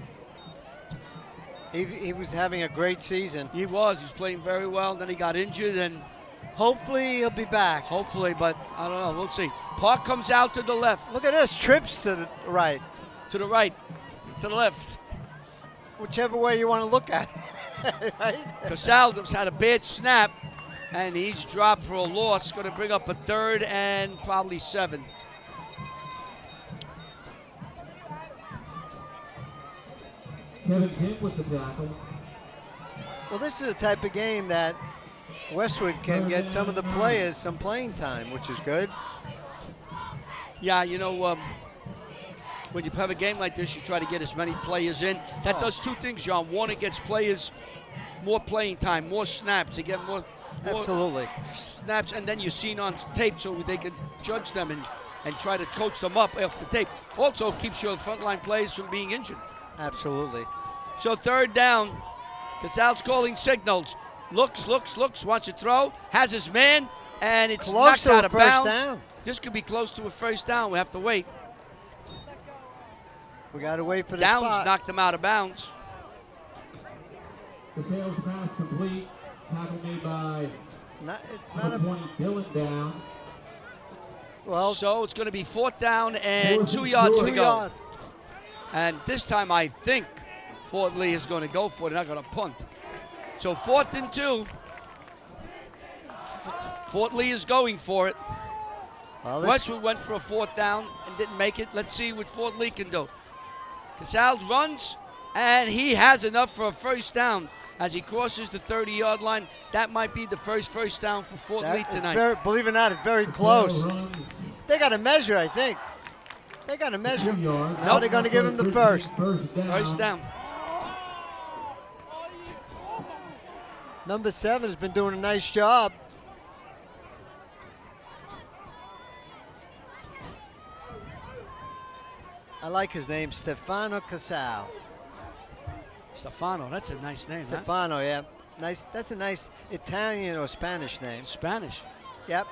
He was having a great season. He was playing very well. Then he got injured, and Hopefully he'll be back. hopefully, but I don't know. We'll see. Park comes out to the left, Look at this, trips to the right. to the right, to the left. Whichever way you want to look at it. Right? Casaldo's had a bad snap, and he's dropped for a loss. Going to bring up a 3rd and probably 7. Kevin Kim with the tackle. Well, this is the type of game that Westwood can get some of the players some playing time, which is good. Yeah, you know, when you have a game like this, you try to get as many players in. That does 2 things, John. One, it gets players more playing time, more snaps. They get more Absolutely. snaps, and then you're seen on tape so they can judge them and try to coach them up off the tape. Also keeps your frontline players from being injured. Absolutely. So 3rd down. Casal's calling signals. Looks, wants to throw, has his man, and it's Close knocked to out a of first bounds. down. This could be close to a 1st down. We have to wait. We got to wait for the Downs spot. knocked him out of bounds. The sales pass complete. Tackle made by It's not a 20 Dylan Downs. well. So it's going to be 4th down and 4th 2 and yards short. to 2 go. yards. And this time I think Fort Lee is going to go for it. They're not going to punt. So 4th and 2. Fort Lee is going for it. Well, this- Westwood went for a 4th down and didn't make it. Let's see what Fort Lee can do. Casals runs, and he has enough for a 1st down as he crosses the 30-yard line. That might be the first down for Fort Lee that is tonight. believe it or not, it's very close. They got to measure, I think. They got to measure. 2 yards. Now they're going to give him the first. First down. First down. Number 7 has been doing a nice job. I like his name, Stefano Casal. Stefano, that's a nice name, Stefano, yeah. Nice. That's a nice Italian or Spanish name. Spanish. Yep.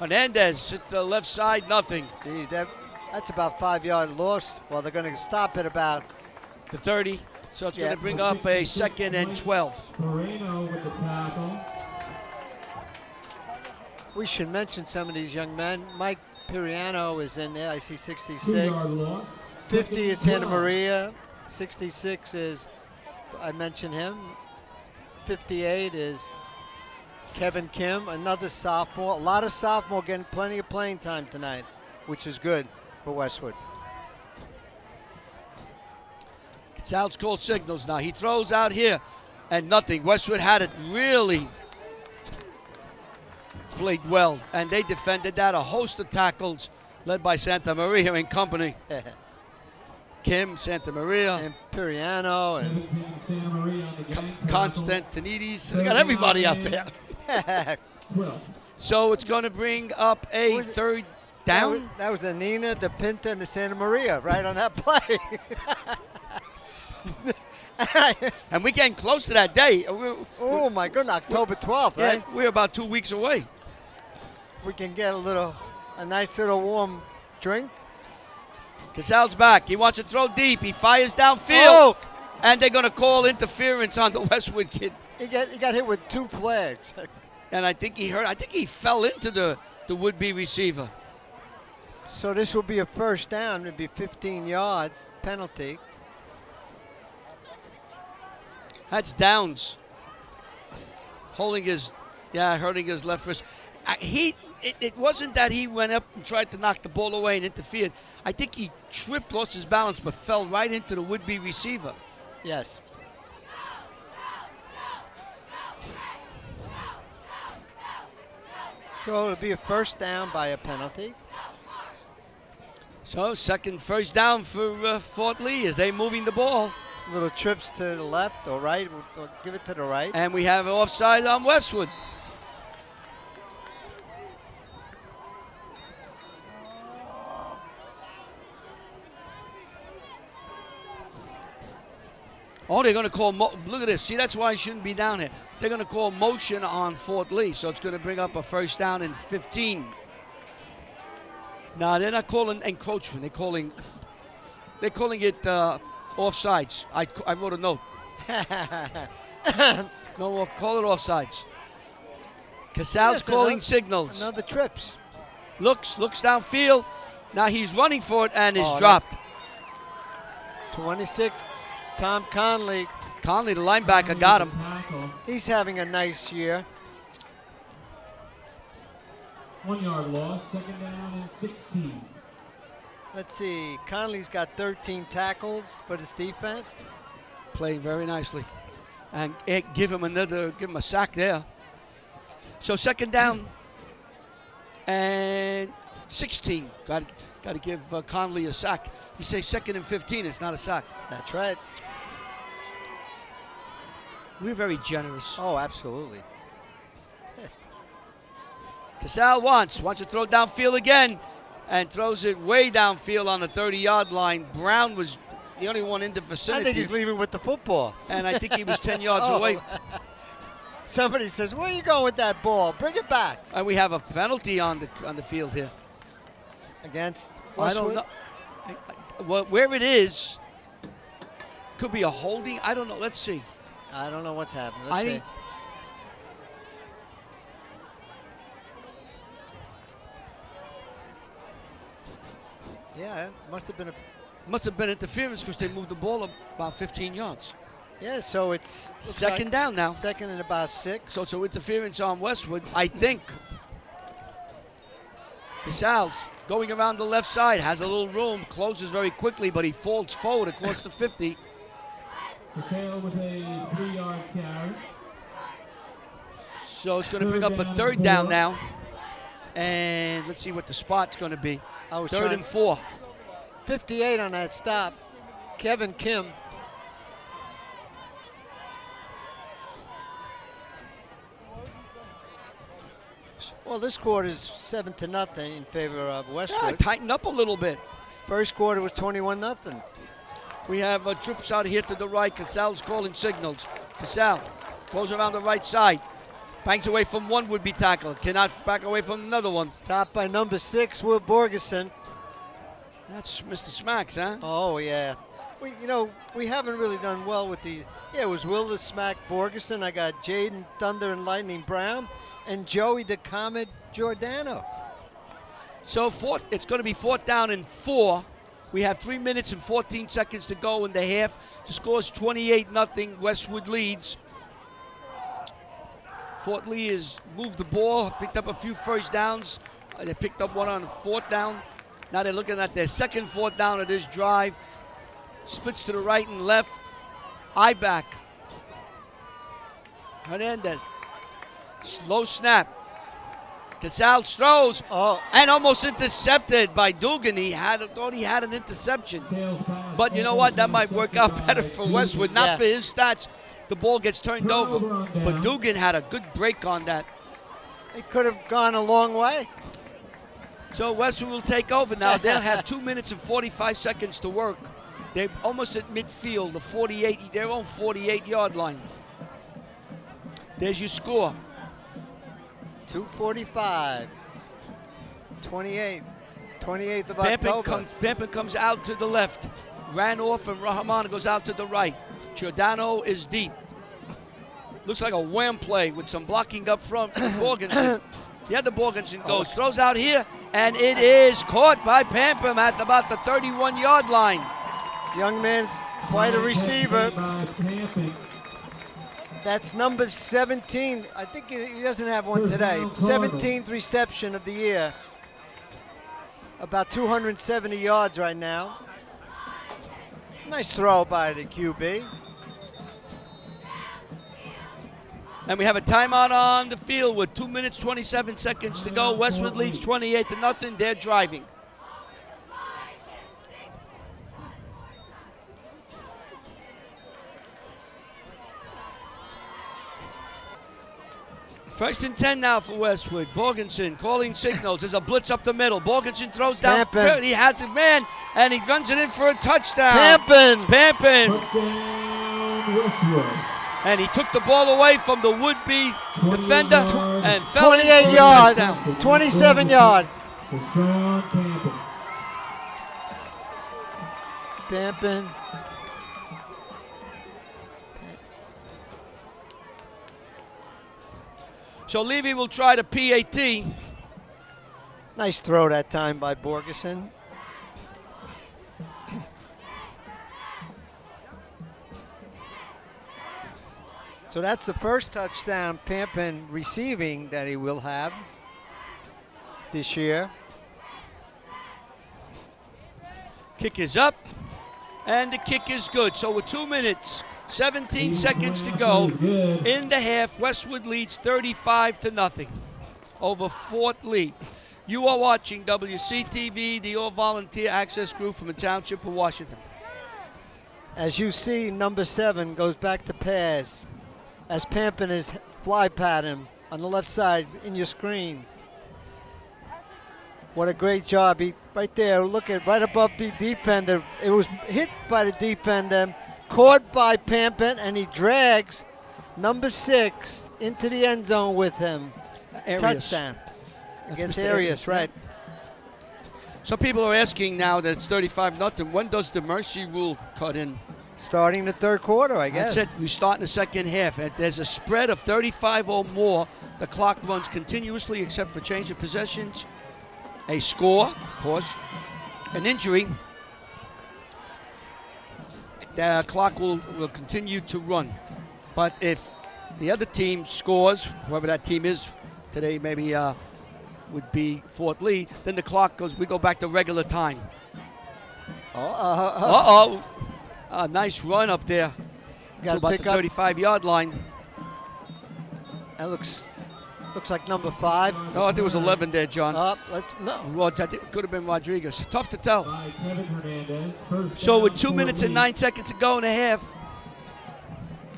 Hernandez at the left side, nothing. Geez, that's about 5-yard loss. Well, they're going to stop at about The 30, so it's going Yeah. to bring up a 2nd and 12. Moreno with the tackle. We should mention some of these young men. Mike Piriano is in there. I see 66. 2-yard loss. 50 is Santa Maria. 66 is, I mentioned him. 58 is Kevin Kim, another sophomore. A lot of sophomore getting plenty of playing time tonight, which is good for Westwood. Sal's called signals now. He throws out here and nothing. Westwood had it really played well, and they defended that. A host of tackles led by Santa Maria and company. Kim, Santa Maria, And Piriano and 17 Santa Maria on the gang tackle. Constantinides. They got everybody out there. 12. So it's going to bring up a Was it- 3rd down. That was the Nina, the Pinta, and the Santa Maria right on that play. And we're getting close to that day. Oh my goodness, October 12th, Yeah, right? we're about 2 weeks away. We can get a nice little warm drink. Casal's back. He wants to throw deep. He fires downfield. Oh, And they're going to call interference on the Westwood kid. he got hit with 2 flags. And I think he hurt. I think he fell into the would-be receiver. So this will be a first down. It'll be 15 yards penalty. That's Downs. Hurting his left wrist. It wasn't that he went up and tried to knock the ball away and interfered. I think he tripped, lost his balance, but fell right into the would-be receiver. Yes. So it'll be a first down by a penalty. So first down for Fort Lee as they moving the ball. Little trips to the left or right, or give it to the right. And we have offside on Westwood. Oh, they're going to call, look at this. See, that's why I shouldn't be down here. They're going to call motion on Fort Lee, so it's going to bring up a first down and 15. No, they're not calling encroachment. They're calling it offsides. I wrote a note. No more, call it offsides. Casal's Yes, calling signals. Another trips. Looks downfield. Now he's running for it and is Oh, dropped. 26, Tom Conley. Conley, the linebacker, got him. Tackle. He's having a nice year. 1-yard loss. 2nd down and 16. Let's see. Conley's got 13 tackles for this defense. Playing very nicely. And give him a sack there. So 2nd down and 16. Got to give Conley a sack. You say 2nd and 15, it's not a sack. That's right. We're very generous. Oh, absolutely. Casal wants to throw downfield again and throws it way downfield on the 30-yard line. Brown was the only one in the I vicinity. think he's leaving with the football. And I think he was 10 yards Oh. away. Somebody says, "Where are you going with that ball? Bring it back." And we have a penalty on the field here. Against I don't know. Well, where it is, could be a holding. I don't know. Let's see. I don't know what's happening. I Let's see. think- Yeah, it must have been a. Must have been interference because they moved the ball about 15 yards. Yeah, so it's looks 2nd like down now. 2nd and about 6. So it's an interference on Westwood, I think. Casal going around the left side, has a little room, closes very quickly, but he falls forward across the 50. Casale with a 3-yard carry. So it's going to bring up a 3rd down now. And let's see what the spot's going to be. I was 3rd trying- and 4. 58 on that stop. Kevin Kim. Well, this quarter is 7-0 in favor of Westwood. Tighten up a little bit. First quarter was 21-0. We have trips out here to the right. Casal's calling signals. Casal goes around the right side. Bangs away from one would-be tackler. Cannot back away from another one. Stopped by number 6, Will Borgeson. That's Mr. Smacks, huh? Oh, yeah. We haven't really done well with these. Yeah, it was Will the Smack Borgeson. I got Jaden Thunder and Lightning Brown and Joey the Comet Giordano. So it's going to be 4th down and 4. We have 3 minutes and 14 seconds to go in the half. The score is 28-0. Westwood leads. Fort Lee has moved the ball, picked up a few first downs. They picked up one on 4th down. Now they're looking at their second 4th down of this drive. Splits to the right and left. Eye back. Hernandez. Slow snap. Casal throws and almost intercepted by Dugan. Thought he had an interception. But you know what? That might work out better for Westwood. Not for his stats. The ball gets turned over. But Dugan had a good break on that. It could have gone a long way. So Westwood will take over now. They'll have 2 minutes and 45 seconds to work. They're almost at midfield, their own 48-yard line. There's your score. 2:45. 28th of October. Pampin comes out to the left. Ranoff and Rahman goes out to the right. Giordano is deep. Looks like a wham play with some blocking up front from Borgensen. The other Borgensen goes, throws out here, and it is caught by Pampin at about the 31-yard line. Young man's quite a receiver. That's number 17. I think he doesn't have one today. 17th reception of the year. About 270 yards right now. Nice throw by the QB. And we have a timeout on the field with 2 minutes, 27 seconds to go. Westwood leads 28-0. They're driving. First and 10 now for Westwood. Borgensen calling signals. There's a blitz up the middle. Borgensen throws down. He has a man, and he runs it in for a touchdown. Pampin. And he took the ball away from the would-be defender and fell 28 yards, 27 yards. Pampin. So Levy will try the PAT. Nice throw that time by Borgeson. So that's the first touchdown Pampin receiving that he will have this year. Kick is up, and the kick is good. So with 2 minutes, 17 seconds to go in the half, Westwood leads 35-0 over Fort Lee. You are watching WCTV, the all-volunteer access group from the Township of Washington. As you see, number 7 goes back to pass as Pampin is fly pad him on the left side in your screen. What a great job. He right there, look at right above the defender. It was hit by the defender, caught by Pampin, and he drags number 6 into the end zone with him. Arias. Touchdown. Against Arias, right. Some people are asking now that it's 35-0. When does the mercy rule cut in? Starting the third quarter, I guess. That's it. We start in the second half. If there's a spread of 35 or more, the clock runs continuously except for change of possessions, a score, of course, an injury. The clock will continue to run. But if the other team scores, whoever that team is today, maybe would be Fort Lee, then the clock goes, we go back to regular time. A nice run up there to about the 35-yard line. That looks like number 5. Oh, I think it was 11 there, John. I think it could have been Rodriguez. Tough to tell. So with 2 minutes and 9 seconds to go in the half.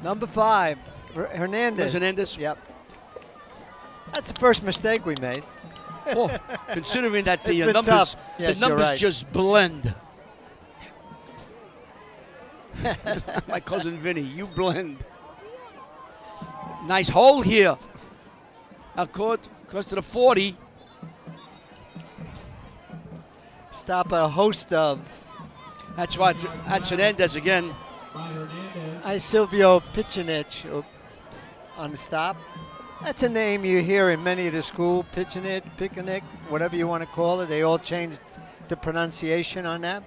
Number 5, Hernandez. Hernandez. Yep. That's the first mistake we made. Oh, considering that the It's been numbers, tough. Yes, the you're numbers right. just blend. My cousin Vinny, you blend. Nice hole here. Now close to the 40. Stop a host of. That's right. That's Hernandez again. Silvio Piccinich on the stop. That's a name you hear in many of the school, Piccinich, whatever you want to call it. They all changed the pronunciation on that.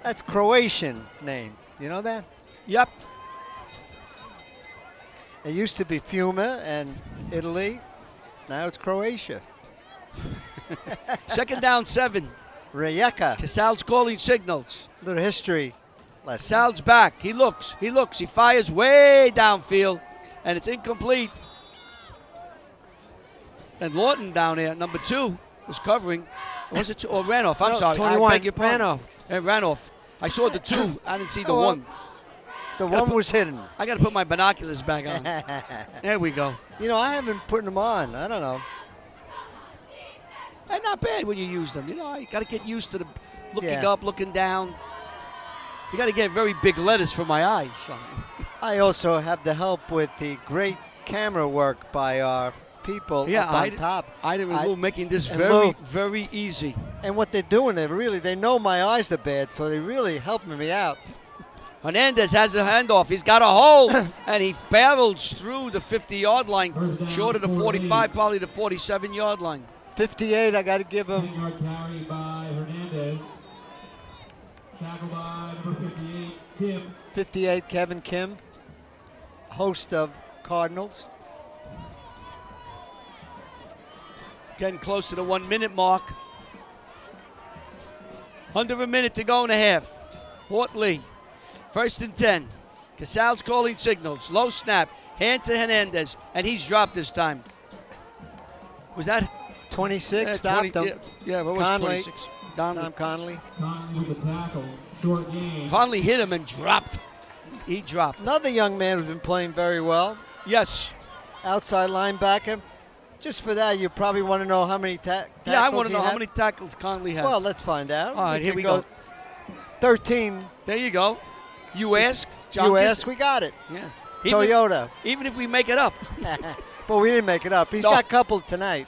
That's Croatian name. You know that? Yep. It used to be Fiume and Italy. Now it's Croatia. Second down 7. Rijeka. Casal's calling signals. Little history lesson. Casal's back. He looks. He fires way downfield, and it's incomplete. And Lawton down there, number 2, was covering. Was it 2? Or Ranoff? I'm No, sorry. 21. I beg your pardon. Ranoff. Ranoff. I saw the 2. I didn't see the Oh, well, 1. The one was hidden. I got to put my binoculars back on. There we go. You know, I haven't been putting them on. I don't know. And not bad when you use them. You know, you got to get used to the looking Yeah. up, looking down. You got to get very big letters for my eyes. Son. I also have the help with the great camera work by our people up on top. I didn't making this and very, Lou. very easy. And what they're doing, they know my eyes are bad, so they're really helping me out. Hernandez has a handoff. He's got a hole, and he barrels through the 50-yard line, short of the 45, probably the 47-yard line. 58, I got to give him. 10-yard carry by Hernandez. Tackle by number 58, Kim. 58, Kevin Kim, host of Cardinals. Getting close to the 1-minute mark. Under a minute to go and a half. Fort Lee. 1st and 10. Casal's calling signals. Low snap. Hand to Hernandez. And he's dropped this time. Was that 26, stopped 20, him. yeah, what was Conley. 26? Tom Conley. Conley with the tackle. Short game. Conley hit him and dropped. He dropped. Another young man who's been playing very well. Yes. Outside linebacker. Just for that, you probably want to know how many tackles. Yeah, I want to he know how had. many tackles Conley has. Well, let's find out. All right, here can we go. 13. There you go. You asked. John You Kiss- asked, we got it. Yeah. Toyota. Even if we make it up. But we didn't make it up. He's No. got a couple tonight.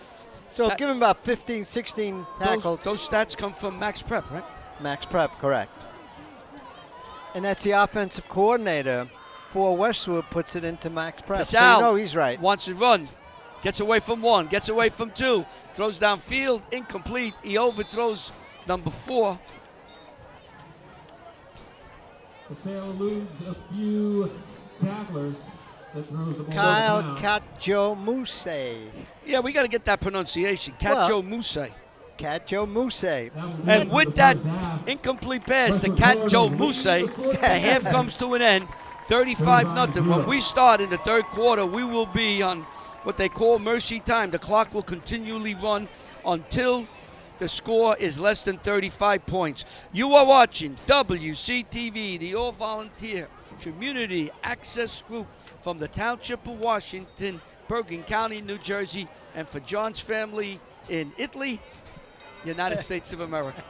So That- give him about 15, 16 tackles. Those stats come from Max Prep, right? Max Prep, correct. And that's the offensive coordinator for Westwood puts it into Max Prep. So Casal you know he's right. wants to run. Gets away from 1. Gets away from 2. Throws downfield. Incomplete. He overthrows number 4. The sale eludes a few tacklers that throws the ball Kyle down. Catjo Muse. Yeah, we got to get that pronunciation. Well- Catjo Muse. Catjo Muse. That was And it with for the that first half. incomplete pass to Catjo Muse, the half comes to an end. 35-0. When we start in the third quarter, we will be on what they call mercy time. The clock will continually run until the score is less than 35 points. You are watching WCTV, the all-volunteer community access group from the Township of Washington, Bergen County, New Jersey, and for John's family in Italy, United States of America.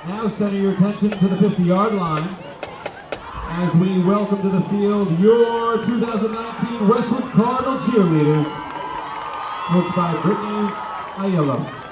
Now center your attention to the 50-yard line as we welcome to the field your 2019 Westwood Cardinal cheerleaders, coached by Brittany Ayala.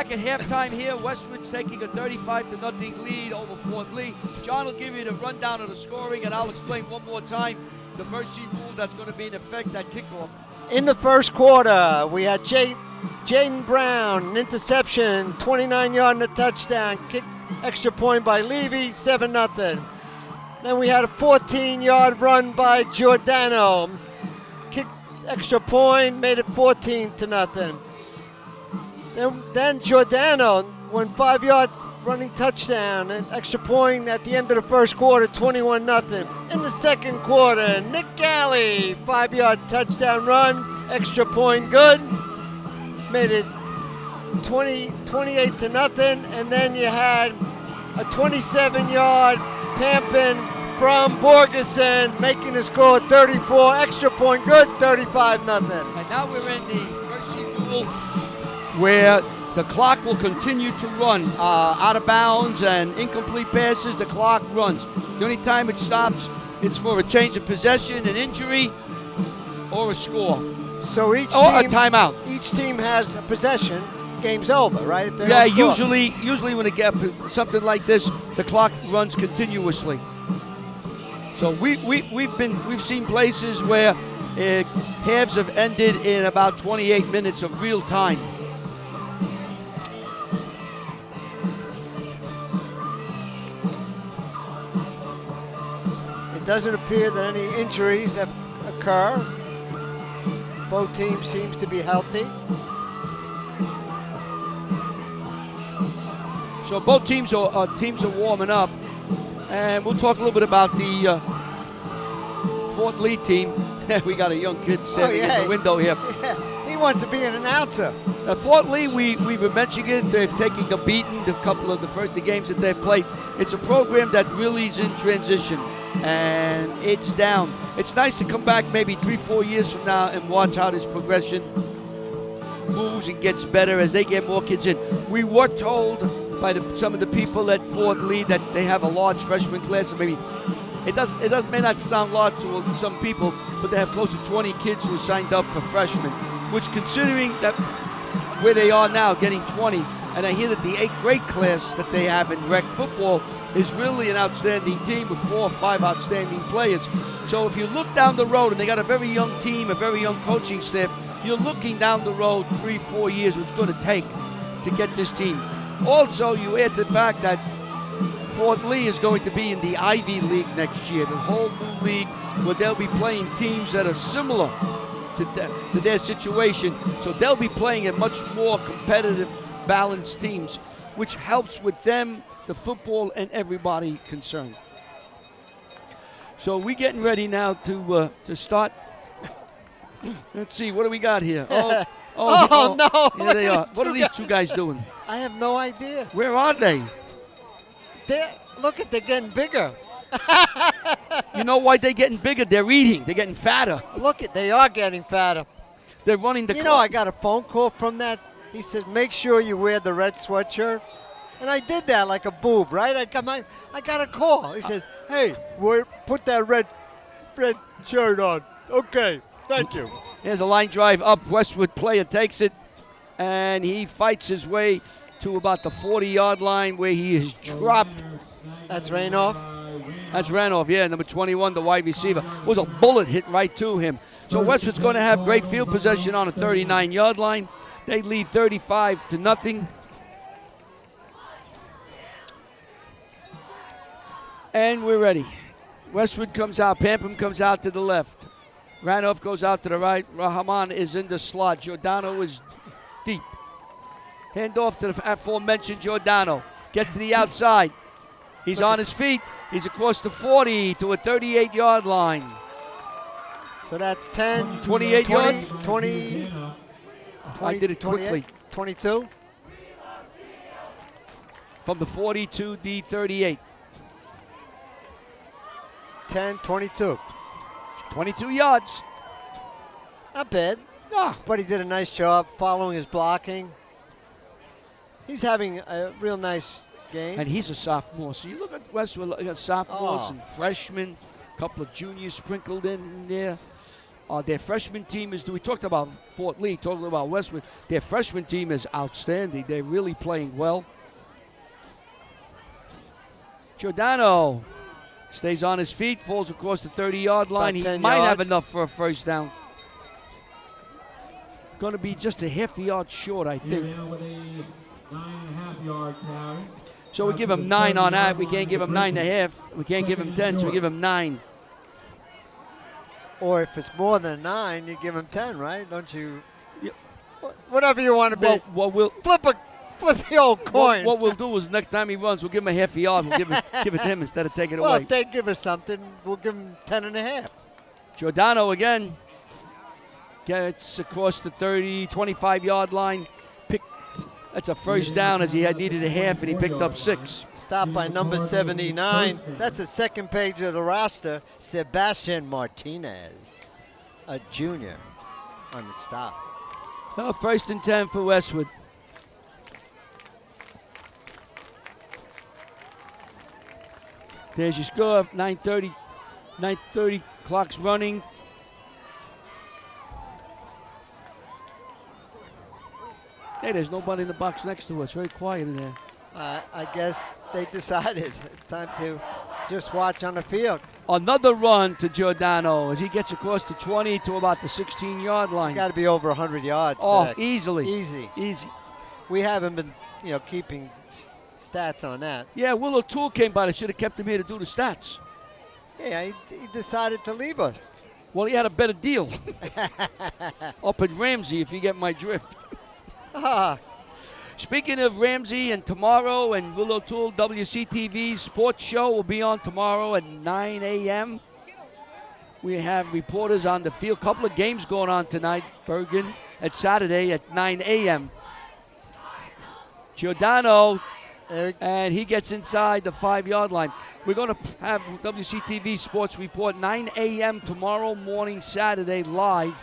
back at halftime here. Westwood's taking a 35-0 lead over Fort Lee. John will give you the rundown of the scoring, and I'll explain one more time the mercy rule that's going to be in effect at kickoff. In the first quarter, we had Jaden Brown, an interception, 29-yard and a touchdown. Kick extra point by Levy, 7-0. Then we had a 14-yard run by Giordano. Kick extra point, made it 14-0. Then Giordano went 5-yard running touchdown and extra point at the end of the first quarter, 21-0. In the second quarter, Nick Galley, 5-yard touchdown run, extra point good, made it 28-0. And then you had a 27-yard Pampin from Borgeson, making the score 34, extra point good, 35-0. And now we're in the mercy rule where the clock will continue to run. Out of bounds and incomplete passes, the clock runs. The only time it stops, it's for a change of possession, an injury, or a score. So a timeout. Each team has a possession. Game's over, right? If they Yeah, don't score. usually when it gets something like this, the clock runs continuously. So we've seen places where halves have ended in about 28 minutes of real time. It doesn't appear that any injuries have occurred. Both teams seems to be healthy. So both teams are warming up, and we'll talk a little bit about the Fort Lee team. We got a young kid standing in the window here. Yeah, he wants to be an announcer. Fort Lee, we were mentioning it. They've taken a beating a couple of the games that they've played. It's a program that really is in transition, and it's down. It's nice to come back maybe 3-4 years from now and watch how this progression moves and gets better as they get more kids in. We were told by some of the people at Fort Lee that they have a large freshman class, so maybe it may not sound large to some people, but they have close to 20 kids who signed up for freshmen, which, considering that where they are now, getting 20, and I hear that the 8th grade class that they have in rec football is really an outstanding team with 4 or 5 outstanding players. So if you look down the road, and they got a very young team, a very young coaching staff, you're looking down the road 3-4 years what it's going to take to get this team. Also, you add the fact that Fort Lee is going to be in the Ivy League next year, the whole new league where they'll be playing teams that are similar to their situation. So they'll be playing at much more competitive, balanced teams, which helps with them, the football, and everybody concerned. So we're getting ready now to start. Let's see, what do we got here? Oh, no. Here they are. What are these two guys doing? I have no idea. Where are they? They're getting bigger. You know why they're getting bigger? They're eating. They're getting fatter. They are getting fatter. They're running the clock. You know, I got a phone call from that. He said, make sure you wear the red sweatshirt. And I did that like a boob, right? I got a call. He says, hey, put that red shirt on. Okay, thank you. Here's a line drive up. Westwood player takes it, and he fights his way to about the 40-yard line where he is dropped. That's Ranoff. That's Ranoff, yeah, number 21, the wide receiver. Was a bullet hit right to him. So Westwood's going to have great field possession on a 39-yard line. They lead 35-0. And we're ready. Westwood comes out. Pampam comes out to the left. Ranoff goes out to the right. Rahman is in the slot. Giordano is deep. Hand off to the aforementioned Giordano. Gets to the outside. He's on his feet. He's across the 40 to a 38-yard line. So that's 10, 28 20, yards? 20, I did it quickly. 22. From the 40 to the 38. 10, 22. 22 yards. Not bad. But he did a nice job following his blocking. He's having a real nice game. And he's a sophomore. So you look at Westwood, you got sophomores and freshmen, a couple of juniors sprinkled in there. Their freshman team is, we talked about Fort Lee, talking about Westwood. Their freshman team is outstanding. They're really playing well. Giordano stays on his feet, falls across the 30-yard line. He might have enough for a first down. Going to be just a half a yard short, I think. With a 9.5-yard carry. So we give him 9 on that. We can't give him 9.5. We can't give him 10, so we give him 9. Or if it's more than 9, you give him 10, right? Don't you? Yeah. Whatever you want to be. Well, we'll flip the old coin. What we'll do is next time he runs, we'll give him a half a yard. We'll give it to him instead of taking it away. Well, if they give us something, we'll give him 10.5. Giordano again gets across the 25-yard line. That's a first down as he had needed a half, and he picked up 6. Stopped by number 79. That's the second page of the roster. Sebastian Martinez, a junior, on the stop. Well, 1st and 10 for Westwood. There's your score. 9:30 clock's running. Hey, there's nobody in the box next to us. Very quiet in there. I guess they decided time to just watch on the field. Another run to Giordano as he gets across the 20 to about the 16-yard line. Got to be over 100 yards. Oh, easily. Easy. We haven't been, keeping stats on that. Yeah, Will O'Toole came by. They should have kept him here to do the stats. Yeah, he decided to leave us. Well, he had a better deal up at Ramsey, if you get my drift. Speaking of Ramsey and tomorrow and Will O'Toole, WCTV's sports show will be on tomorrow at 9 a.m. We have reporters on the field. Couple of games going on tonight. Bergen at Saturday at 9 a.m. Giordano, and he gets inside the 5-yard line. We're going to have WCTV Sports Report 9 a.m. tomorrow morning, Saturday, live.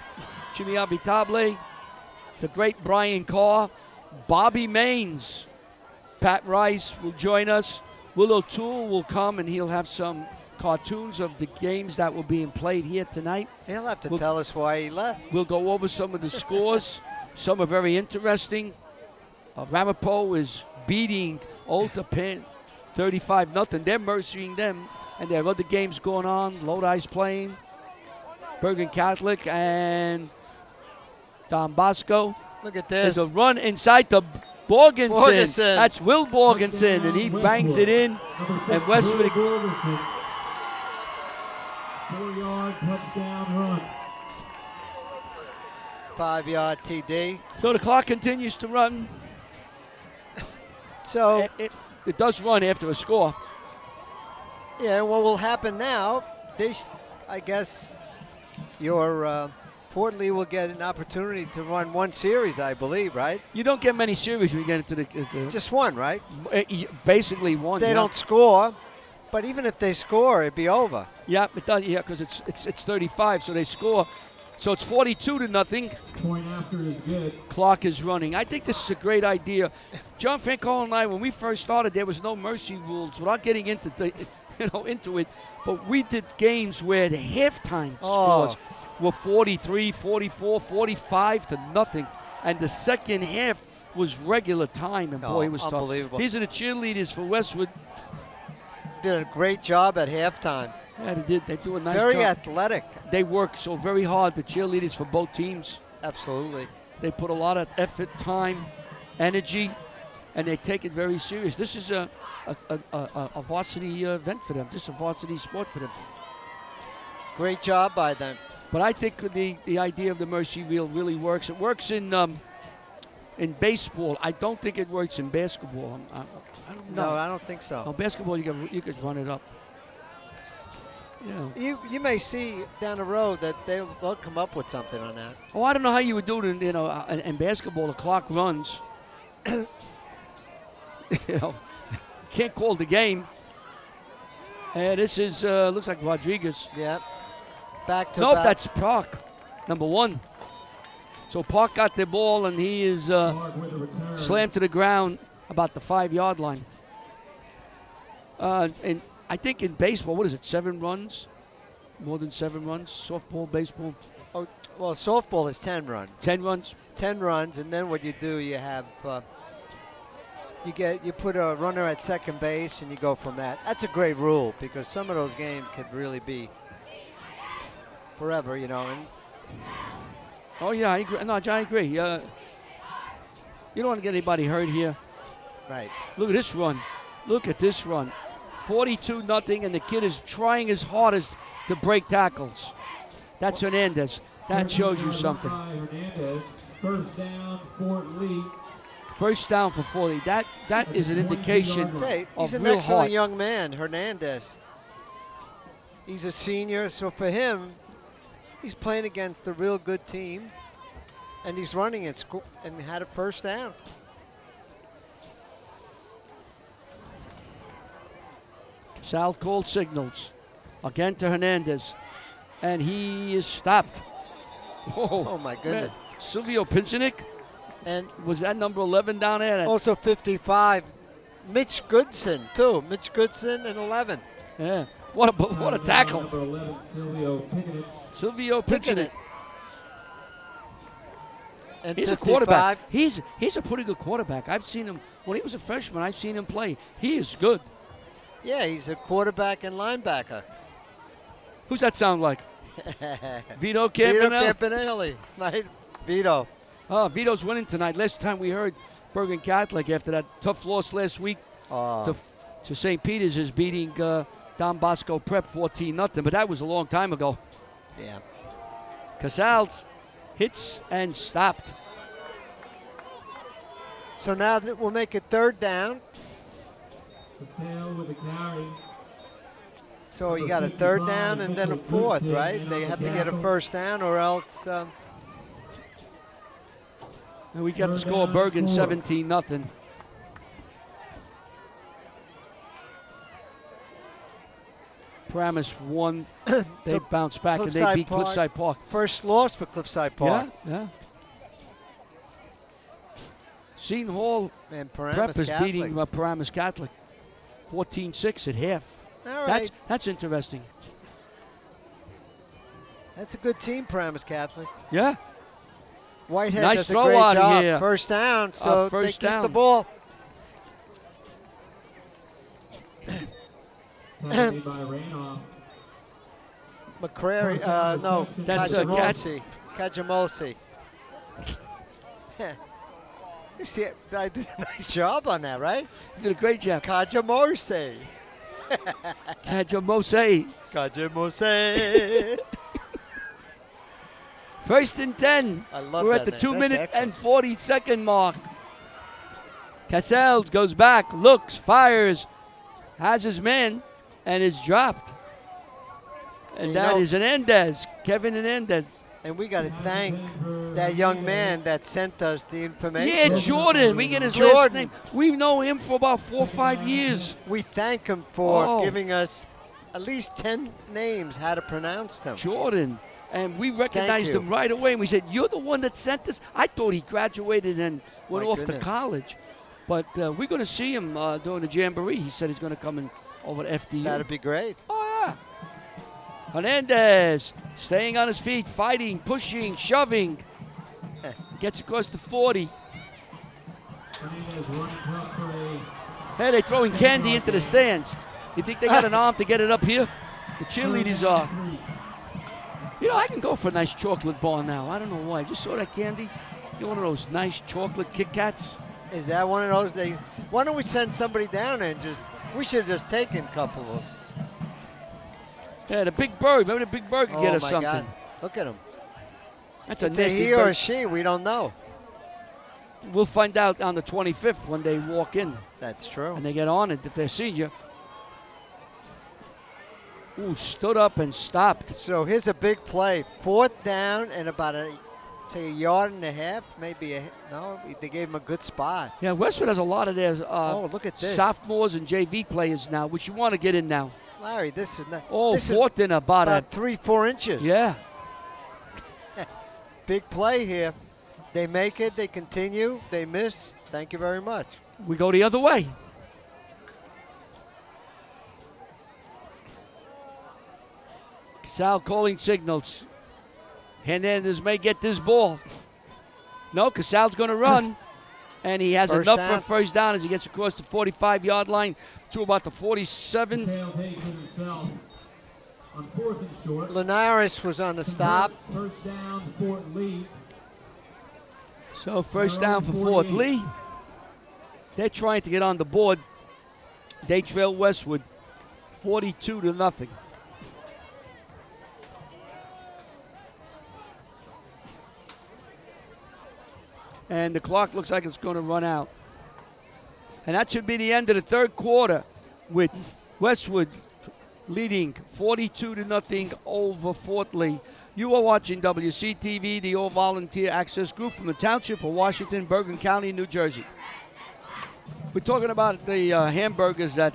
Jimmy Abitable, the great Brian Carr, Bobby Maines, Pat Rice will join us. Will O'Toole will come, and he'll have some cartoons of the games that were being played here tonight. He'll have to tell us why he left. We'll go over some of the scores. Some are very interesting. Ramapo is beating Otapan 35-0. They're mercying them, and there are other games going on. Lodi's playing, Bergen Catholic, and Don Bosco. Look at this. There's a run inside to Borgensen. That's Will Borgensen, and he bangs it in. And Westwood. 4-yard touchdown run. 5-yard TD. So the clock continues to run. So it does run after a score. Yeah, what will happen now, I guess your Fort Lee will get an opportunity to run one series, I believe, right? You don't get many series when you get into the just one, right? Basically one. They don't score, but even if they score, it'd be over. Yeah, it does. Yeah, because it's 35, so they score. So it's 42-0. Point after is good. Clock is running. I think this is a great idea. John Franco and I, when we first started, there was no mercy rules. Without getting into into it, but we did games where the halftime scores were 43, 44, 45-0, and the second half was regular time. And boy, it was unbelievable. Tough. These are the cheerleaders for Westwood. Did a great job at halftime. Yeah, they did. They do a nice job. Very athletic. They work so very hard, the cheerleaders for both teams. Absolutely. They put a lot of effort, time, energy, and they take it very serious. This is a varsity event for them. This is a varsity sport for them. Great job by them. But I think the idea of the mercy reel really works. It works in baseball. I don't think it works in basketball. I don't know. No, I don't think so. No, basketball, you could run it up. You may see down the road that they'll come up with something on that. Oh, I don't know how you would do it in basketball. The clock runs. Can't call the game. And this is looks like Rodriguez. Yep. Back. Nope, that's Park, number 1. So Park got the ball, and he is slammed to the ground about the 5-yard line. And I think in baseball, what is it, 7 runs? More than 7 runs? Softball, baseball? Oh, well, softball is 10 runs. 10 runs. 10 runs, and then what you do, you have you put a runner at second base, and you go from that. That's a great rule because some of those games could really be forever, you know. And Oh, yeah, I agree. No, I agree. You don't want to get anybody hurt here. right. Look at this run. Look at this run. 42-0, and the kid is trying his hardest to break tackles. That's Hernandez. That shows you something. Hernandez. First down, Fort Lee. First down for 40. That is an indication Hey, he's of an real excellent heart. young man, Hernandez. He's a senior, so for him, he's playing against a real good team, and he's running and had a first down. Sal called signals. Again to Hernandez. And he is stopped. Oh, my goodness. Man, Silvio Pinchinick? And Was that number 11 down there? also 55, Mitch Goodson, too. Mitch Goodson and 11. Yeah. What a tackle. Number 11, Silvio Pickett. Silvio Pinchinick. And He's 55, a quarterback. He's a pretty good quarterback. I've seen him when he was a freshman. I've seen him play. He is good. Yeah, he's a quarterback and linebacker. Who's that sound like? Vito Vito Campanelli. Campanelli, right? Vito. Oh, Vito's winning tonight. Last time we heard Bergen Catholic after that tough loss last week to St. Peter's is beating Don Bosco Prep 14-0, but that was a long time ago. Yeah. Casals hits and stopped. So now that we'll make it third down. Patel with a carry. So you got a third down and then a fourth, right? They have to get a first down or else. And we got the score Bergen 17-0. Paramus won. They So bounced back and they Cliffside beat Park. Cliffside Park. First loss for Cliffside Park. Yeah. Seton Hall And Prep Paramus is Catholic. beating Paramus Catholic 14-6 at half. All right. That's interesting. That's a good team, Paramus Catholic. Yeah. Whitehead Nice does a throw great out of job. here. First down, so first they keep down. the ball. Penalty by Raynoff. McCrary, no, That's, Kajamosi. You see, I did a nice job on that, right? You did a great job. Kajamosi. Kajamose. Kajamosi. First and 10. I love We're that at the name. 2 That's minute excellent. and 40-second mark. Casals goes back, looks, fires, has his man, and is dropped. And You that know- is Hernandez, Kevin Hernandez. And we got to thank that young man that sent us the Yeah, information. Jordan. We get his last Jordan. name. We've known him for about 4 or 5 years. We thank him for Oh. giving us at least 10 names, how to pronounce them. Jordan. And we recognized you. him right away. And we said, "You're the one that sent us." I thought he graduated and went My off goodness. to college. But we're going to see him during the Jamboree. He said he's going to come in over to FDU. That'd be great. Oh, yeah. Hernandez staying on his feet, fighting, pushing, shoving. Gets across the 40. Hernandez running up for a Hey, they're throwing candy into the stands. You think they got an arm to get it up here? The cheerleaders are. You know, I can go for a nice chocolate bar now. I don't know why. I just saw that candy. You know, one of those nice chocolate Kit Kats? Is that one of those days? Why don't we send somebody down and we should have just taken a couple of them. Yeah, the Big Bird. Maybe the Big Bird could get us my something. God. Look at him. That's a It's a nasty he or a bird. she, we don't know. We'll find out on the 25th when they walk in That's true. and they get on it if they're senior. Ooh, stood up and stopped. So here's a big play. Fourth down and about a yard and a half, maybe no, they gave him a good spot. Yeah, Westwood has a lot of their Look at this. sophomores and JV players now, which you want to get in now. Larry, this is not. Oh, this is fourth and about about 3-4 inches. yeah. Big play here. They make it. They continue. They miss. Thank you very much. We go the other way. Sal calling signals. Hernandez may get this ball. No, Casal's going to run. And he has First enough down. for a first down as he gets across the 45-yard line to about the 47. Tail takes it himself on 4th and short. Linares was on the stop. First down, Fort Lee. So first down for Fort Lee. They're trying to get on the board. They trail Westwood 42-0. And the clock looks like it's going to run out. And that should be the end of the third quarter with Westwood leading 42-0 over Fort Lee. You are watching WCTV, the all-volunteer access group from the Township of Washington, Bergen County, New Jersey. We're talking about the hamburgers at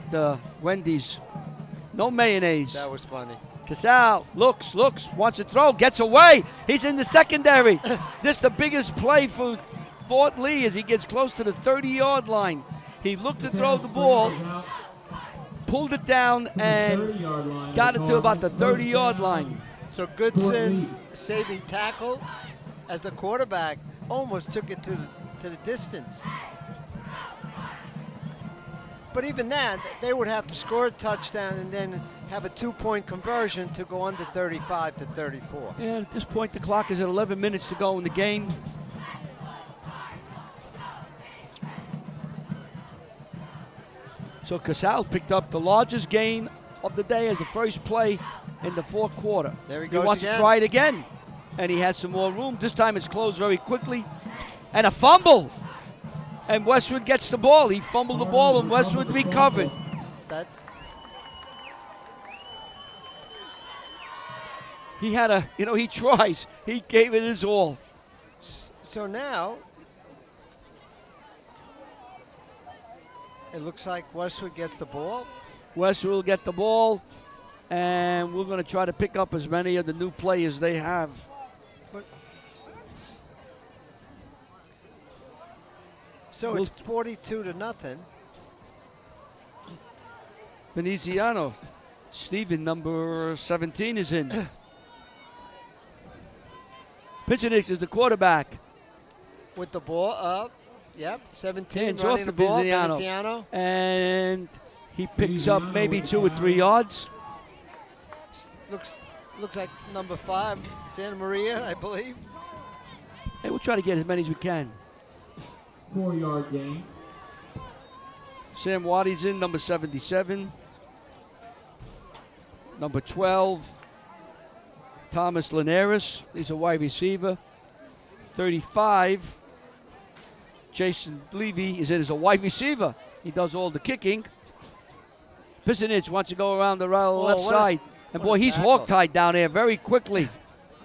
Wendy's. No mayonnaise. That was funny. Casal looks, wants to throw, gets away. He's in the secondary. This is the biggest play for Fort Lee as he gets close to the 30-yard line. He looked to throw the ball, pulled it down, and got it to about the 30-yard line. So Goodson, saving tackle, as the quarterback almost took it to the distance. But even that, they would have to score a touchdown and then have a 2-point conversion to go under 35-34. And at this point, the clock is at 11 minutes to go in the game. So Casal picked up the largest gain of the day as the first play in the fourth quarter. There he goes wants again. to try it again. And he has some more room. This time it's closed very quickly. And a fumble. And Westwood gets the ball. He fumbled the ball and Westwood recovered. He had he tries. He gave it his all. So now, it looks like Westwood gets the ball. Westwood will get the ball, and we're going to try to pick up as many of the new players they have. So it's 42-0. Veneziano, Steven, number 17, is in. Pitchenix is the quarterback. With the ball up. Yep, 17 Hands running off the to ball. Veneziano. And he picks up maybe 2 or 3 yards. Looks like number 5, Santa Maria, I believe. Hey, we'll try to get as many as we can. 4-yard gain. Sam Waddy's in, number 77. Number 12, Thomas Linares. He's a wide receiver. 35, Jason Levy is in as a wide receiver. He does all the kicking. Pisanich wants to go around the left side. And boy, he's hog-tied down there very quickly.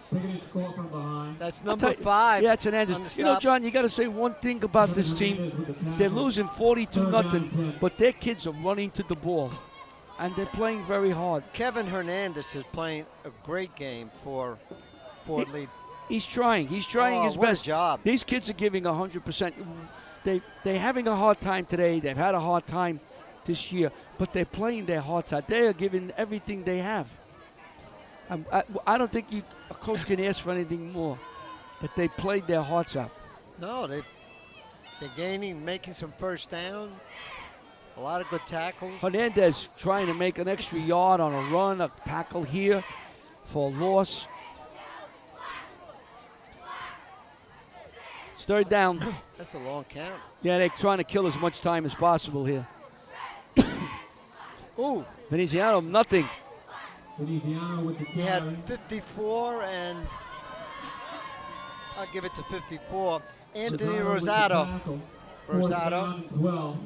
From behind. That's number 5. Yeah, it's an end. You know, John, you got to say one thing about this team. They're losing 42-0, but their kids are running to the ball, and they're playing very hard. Kevin Hernandez is playing a great game for Fort Lee. He's trying. He's trying his what best. a job. These kids are giving 100%. They're having a hard time today. They've had a hard time this year, but they're playing their hearts out. They are giving everything they have. I don't think a coach can ask for anything more. That they played their hearts out. No, they're gaining, making some first down. A lot of good tackles. Hernandez trying to make an extra yard on a run, a tackle here for a loss. It's third down. That's a long count. Yeah, they're trying to kill as much time as possible here. Ooh. Veneziano, nothing. Veneziano with the He had 54, and I'll give it to 54. Anthony Rosado. Rosado. 12.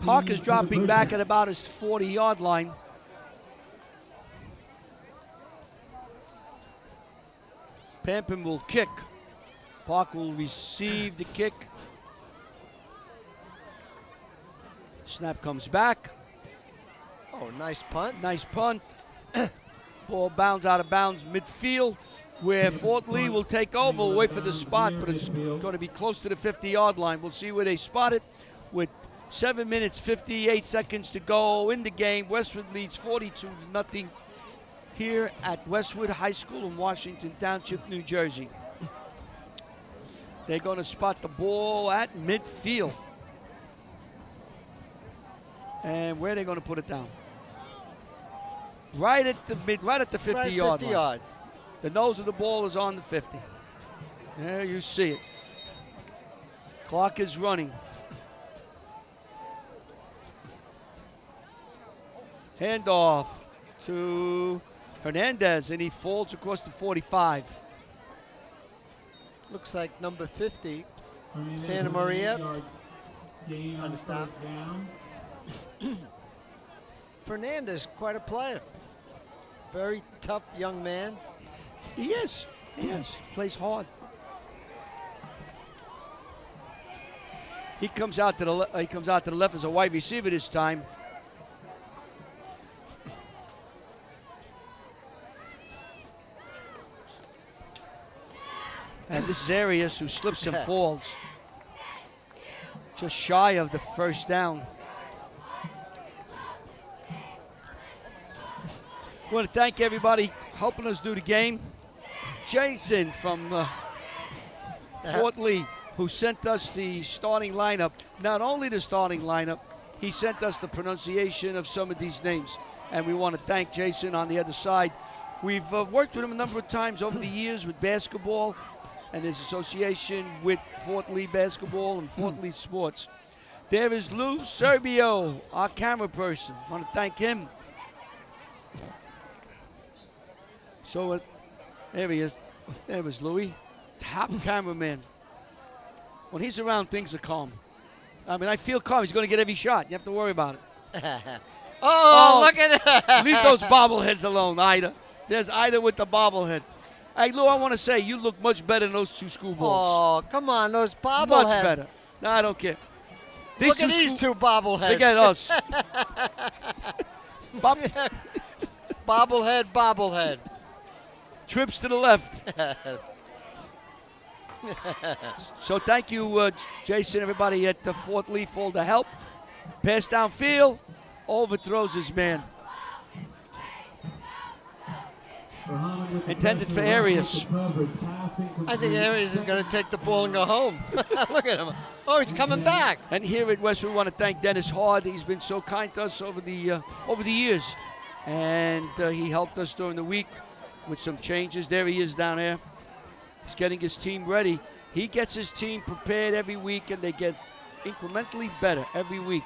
Park is dropping back at about his 40-yard line. Pampin will kick. Park will receive the kick. Snap comes back. Oh, nice punt. Nice punt. Ball bounds out of bounds midfield where Fort Lee will take over. We'll wait for the spot, but it's going to be close to the 50-yard line. We'll see where they spot it with 7 minutes, 58 seconds to go in the game. Westwood leads 42-0 here at Westwood High School in Washington Township, New Jersey. They're going to spot the ball at midfield. And where are they going to put it down? Right at the 50-yard line. yards. The nose of the ball is on the 50. There you see it. Clock is running. Handoff to Hernandez, and he falls across the 45. Looks like number 50, Santa Maria. Understand? Fernandez, quite a player. Very tough young man. He is. He is. Plays hard. He comes out to the left as a wide receiver this time. And this is Arias who slips and falls. Just shy of the first down. I want to thank everybody helping us do the game. Jason from Fort Lee, who sent us the starting lineup. Not only the starting lineup, he sent us the pronunciation of some of these names. And we want to thank Jason on the other side. We've worked with him a number of times over the years with basketball and his association with Fort Lee basketball and Fort Lee sports. There is Lou Serbio, our camera person. I want to thank him. So there he is. There was Louis, top cameraman. When he's around, things are calm. I mean, I feel calm. He's going to get every shot. You have to worry about it. Oh, look at it. Leave those bobbleheads alone, Ida. There's Ida with the bobblehead. Hey, Lou, I want to say you look much better than those two school balls. Oh, come on, those bobbleheads. Much better. No, I don't care. Look at these two bobbleheads. Forget us. Bobblehead. Trips to the left. So thank you, Jason, everybody at Fort Lee for all the help. Pass downfield, overthrows his man. Intended for Arias. I think Arias is going to take the ball and go home. Look at him. Oh, he's coming back. And here at Westwood, we want to thank Dennis Hard. He's been so kind to us over the years. And he helped us during the week with some changes. There he is down there. He's getting his team ready. He gets his team prepared every week, and they get incrementally better every week.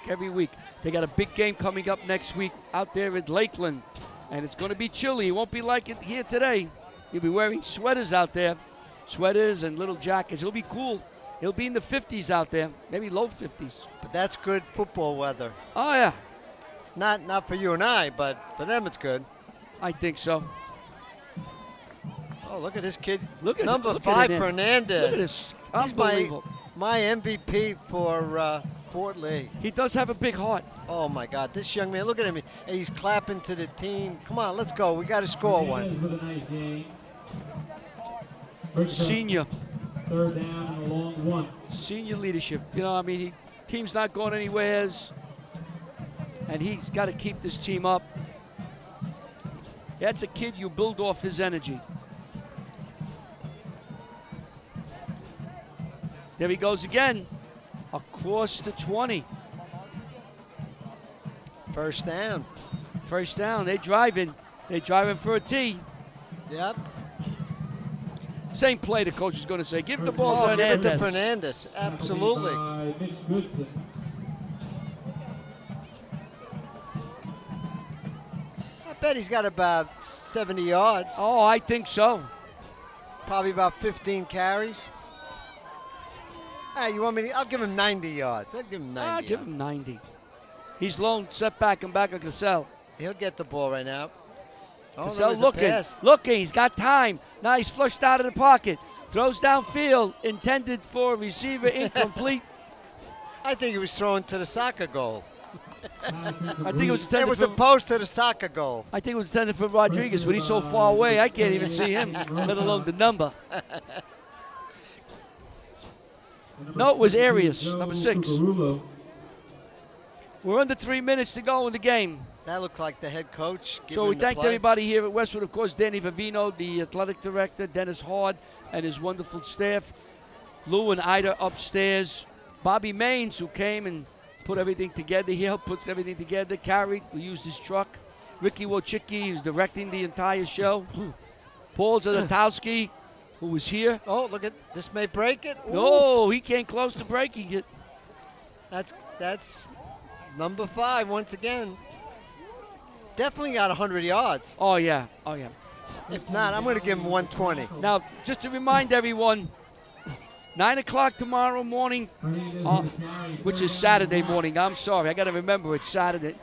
They got a big game coming up next week out there at Lakeland. And it's going to be chilly. It won't be like it here today. You'll be wearing sweaters out there. Sweaters and little jackets. It'll be cool. It'll be in the 50s out there. Maybe low 50s. But that's good football weather. Oh, yeah. Not for you and I, but for them it's good. I think so. Oh, look at this kid. Number 5, Fernandez. Look at this. He's Unbelievable. my MVP for Fort Lee. He does have a big heart. Oh, my God. This young man, look at him. He's clapping to the team. Come on, let's go. We got to score one. Senior. Third down and a long one. Senior leadership. You know, I mean, team's not going anywhere. And he's got to keep this team up. That's a kid you build off his energy. There he goes again. Across the 20. First down. First down. They're driving. They're driving for a T. Yep. Same play the coach is going to say. Give the ball to Give Hernandez. it to Fernandez. Absolutely. I bet he's got about 70 yards. Oh, I think so. Probably about 15 carries. Hey, you want me to? I'll give him 90 yards. I'll give him 90. I'll give him 90. He's lone, set back and back of Cassell. He'll get the ball right now. Oh, Cassell looking. He's got time. Now he's flushed out of the pocket. Throws downfield. Intended for a receiver, incomplete. I think he was throwing to the soccer goal. I think it was intended the post to the soccer goal. I think it was intended for Rodriguez, but he's so far away, I can't even see him, let alone the number. No, it was Arias, number 6. We're under 3 minutes to go in the game. That looked like the head coach. So we giving the thanked play. everybody here at Westwood. Of course, Danny Vivino, the athletic director, Dennis Hard, and his wonderful staff. Lou and Ida upstairs. Bobby Maines, who came and put everything together. He helped put everything together. Carried, we used his truck. Ricky Wojcicki, who's directing the entire show. Paul Zadatowski, who was here. Oh, look at this! May break it. Ooh. No, he came close to breaking it. That's number 5 once again. Definitely got 100 yards. Oh, yeah. Oh, yeah. If not, I'm going to give him 120. Now, just to remind everyone, 9 o'clock tomorrow morning, which is Saturday morning. I'm sorry. I got to remember it's Saturday.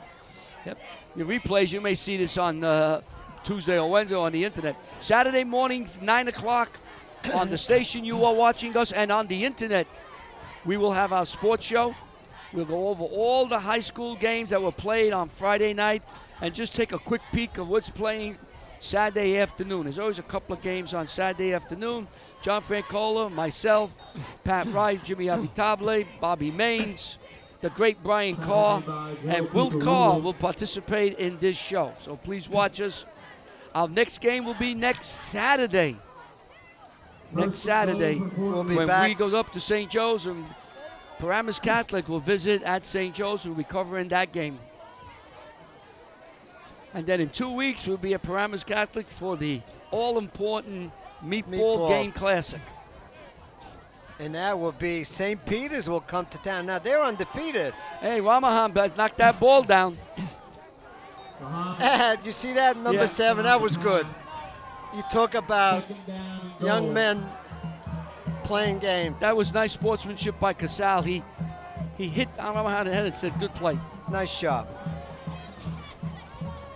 Yep. The replays, you may see this on Tuesday or Wednesday on the internet. Saturday mornings, 9 o'clock on the station you are watching us, and on the internet, we will have our sports show. We'll go over all the high school games that were played on Friday night and just take a quick peek of what's playing Saturday afternoon. There's always a couple of games on Saturday afternoon. John Francola, myself, Pat Rice, Jimmy Abitable, Bobby Maines, the great Brian Carr, and Will Carr will participate in this show. So please watch us. Our next game will be next Saturday. Next Saturday, We'll be when back. we go up to St. Joe's, and Paramus Catholic will visit at St. Joe's. We'll be covering that game. And then in 2 weeks, we'll be at Paramus Catholic for the all-important Meatball Game Classic. And that will be St. Peter's will come to town. Now, they're undefeated. Hey, Ramahan knocked that ball down. Did you see that? Number 7, that was good. You talk about young men playing game. That was nice sportsmanship by Casal. He hit Ramahan in the head and said, good play. Nice job.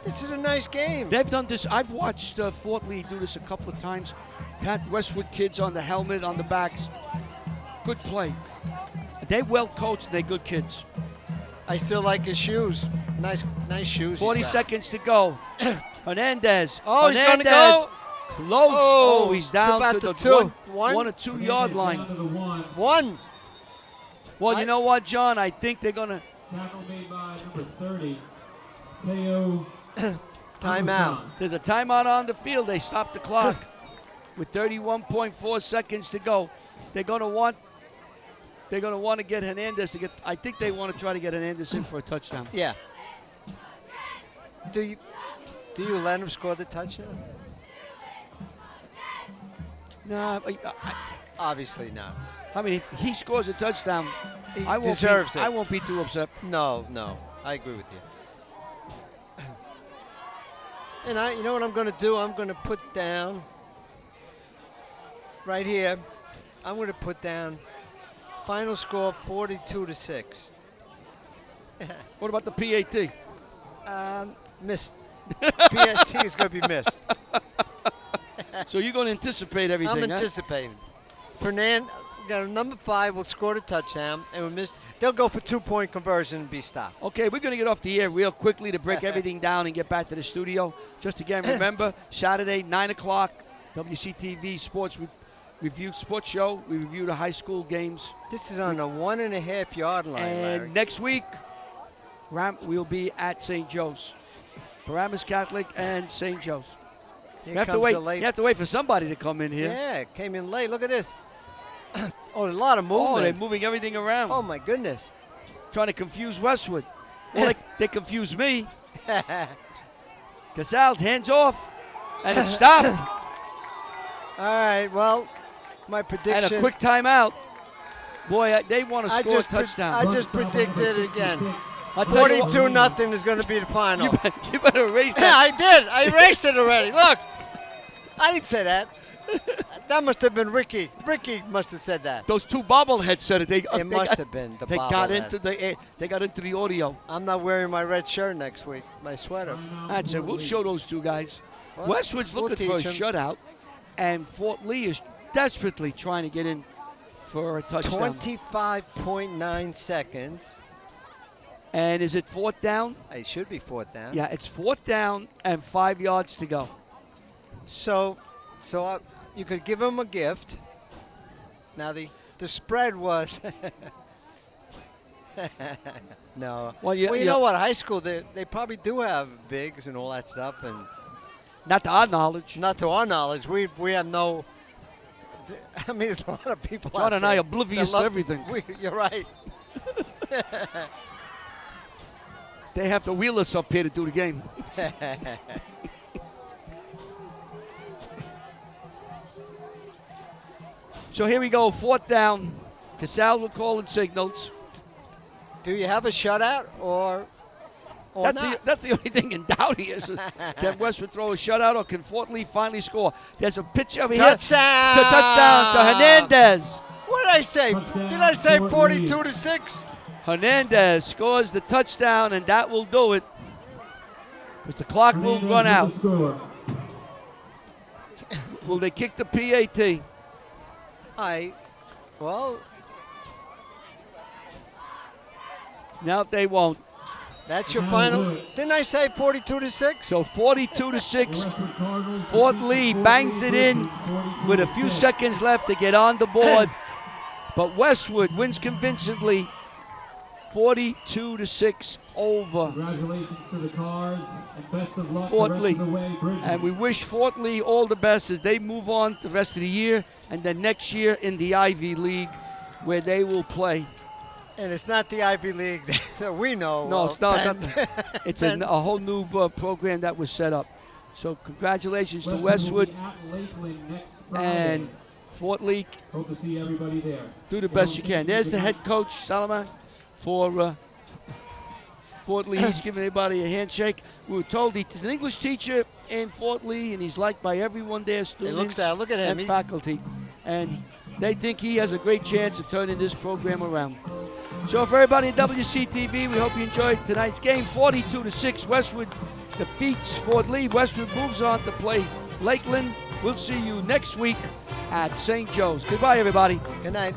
This is a nice game. They've done this. I've watched Fort Lee do this a couple of times. Pat Westwood kids on the helmet, on the backs. Good play. They're well coached and they're good kids. I still like his shoes. Nice shoes. 40 seconds to go. Hernandez. Oh, he's Hernandez. going to go. Close. Oh, he's down about to the the 1 or 2 yard line. 1. Well, you know what, John? I think they're going to. Tackle made by number 30, Teo. Timeout. There's a timeout on the field. They stopped the clock with 31.4 seconds to go. They're going to want to get Hernandez to get. I think they want to try to get Hernandez in for a touchdown. Yeah. Do you let him score the touchdown? No, Obviously not. I mean, if he scores a touchdown, He I deserves it. I won't be too upset. No, I agree with you. And you know what I'm going to do? I'm going to put down right here. I'm going to put down final score 42-6. What about the PAT? Missed. PNT is going to be missed. So you're going to anticipate everything, I'm anticipating. Fernand, got a number 5 will score the touchdown, and we missed. They'll go for 2-point conversion and be stopped. Okay, we're going to get off the air real quickly to break everything down and get back to the studio. Just again, remember, Saturday, 9 o'clock, WCTV Sports Review Sports Show. We review the high school games. This is on the 1.5 yard line, And Larry. next week, we'll be at St. Joe's. Paramus Catholic and St. Joe's. Here You have to comes wait. the late. You have to wait for somebody to come in here. Yeah, it came in late. Look at this. Oh, a lot of movement. Oh, they're moving everything around. Oh, my goodness. Trying to confuse Westwood. Well, they confuse me. Casal's hands off, and it stopped. All right, well, my prediction. And a quick timeout. Boy, they want to I score a just touchdown. I just predicted it again. I'll tell you what, 42-0 is going to be the final. you better erase Yeah, that. I did. I erased it already. Look, I didn't say that. That must have been Ricky. Ricky must have said that. Those two bobbleheads said it. It must have been the They got bobblehead. they got into the audio. I'm not wearing my red shirt next week, my sweater. That's it. We'll show those two guys. Well, Westwood's we'll looking for a teach 'em. shutout, and Fort Lee is desperately trying to get in for a touchdown. 25.9 seconds. And is it fourth down? It should be 4th down. Yeah, it's fourth down and 5 yards to go. So you could give him a gift. Now the spread was No. Well, you know what? High school, they probably do have bigs and all that stuff, and not to our knowledge. not to our knowledge. We have no. I mean, there's a lot of people John out and there I are oblivious that to love- everything. You're right. They have to wheel us up here to do the game. So here we go, 4th down. Casal will call in signals. Do you have a shutout or not? That's the only thing in doubt here. Is can Westwood throw a shutout or can Fort Lee finally score? There's a pitch over Touchdown! here. Touchdown to Hernandez. What did I say? Touchdown, Did I say Fort 42-6? Hernandez scores the touchdown, and that will do it. Because the clock will run out. Will they kick the PAT? Well, No, they won't. that's your Now final. do it. Didn't I say 42-6? So 42-6. Fort Lee bangs it in with a few seconds left to get on the board. But Westwood wins convincingly, 42-6 over Congratulations to the Cards and best of luck Fort the rest Lee. of the way, Bridget. And we wish Fort Lee all the best as they move on the rest of the year and then next year in the Ivy League where they will play. And it's not the Ivy League that we know. No, of. it's not. Ben- It's Ben- a whole new program that was set up. So congratulations to Westwood will Westwood be at Lakeland next Friday. and Fort Lee. Hope to see everybody there. Do the best you can. There's the head coach, Salaman, for Fort Lee. He's giving everybody a handshake. We were told he's an English teacher in Fort Lee, and he's liked by everyone there, students look at him. and faculty. And they think he has a great chance of turning this program around. So for everybody at WCTV, we hope you enjoyed tonight's game. 42-6, Westwood defeats Fort Lee. Westwood moves on to play Lakeland. We'll see you next week at St. Joe's. Goodbye, everybody. Good night.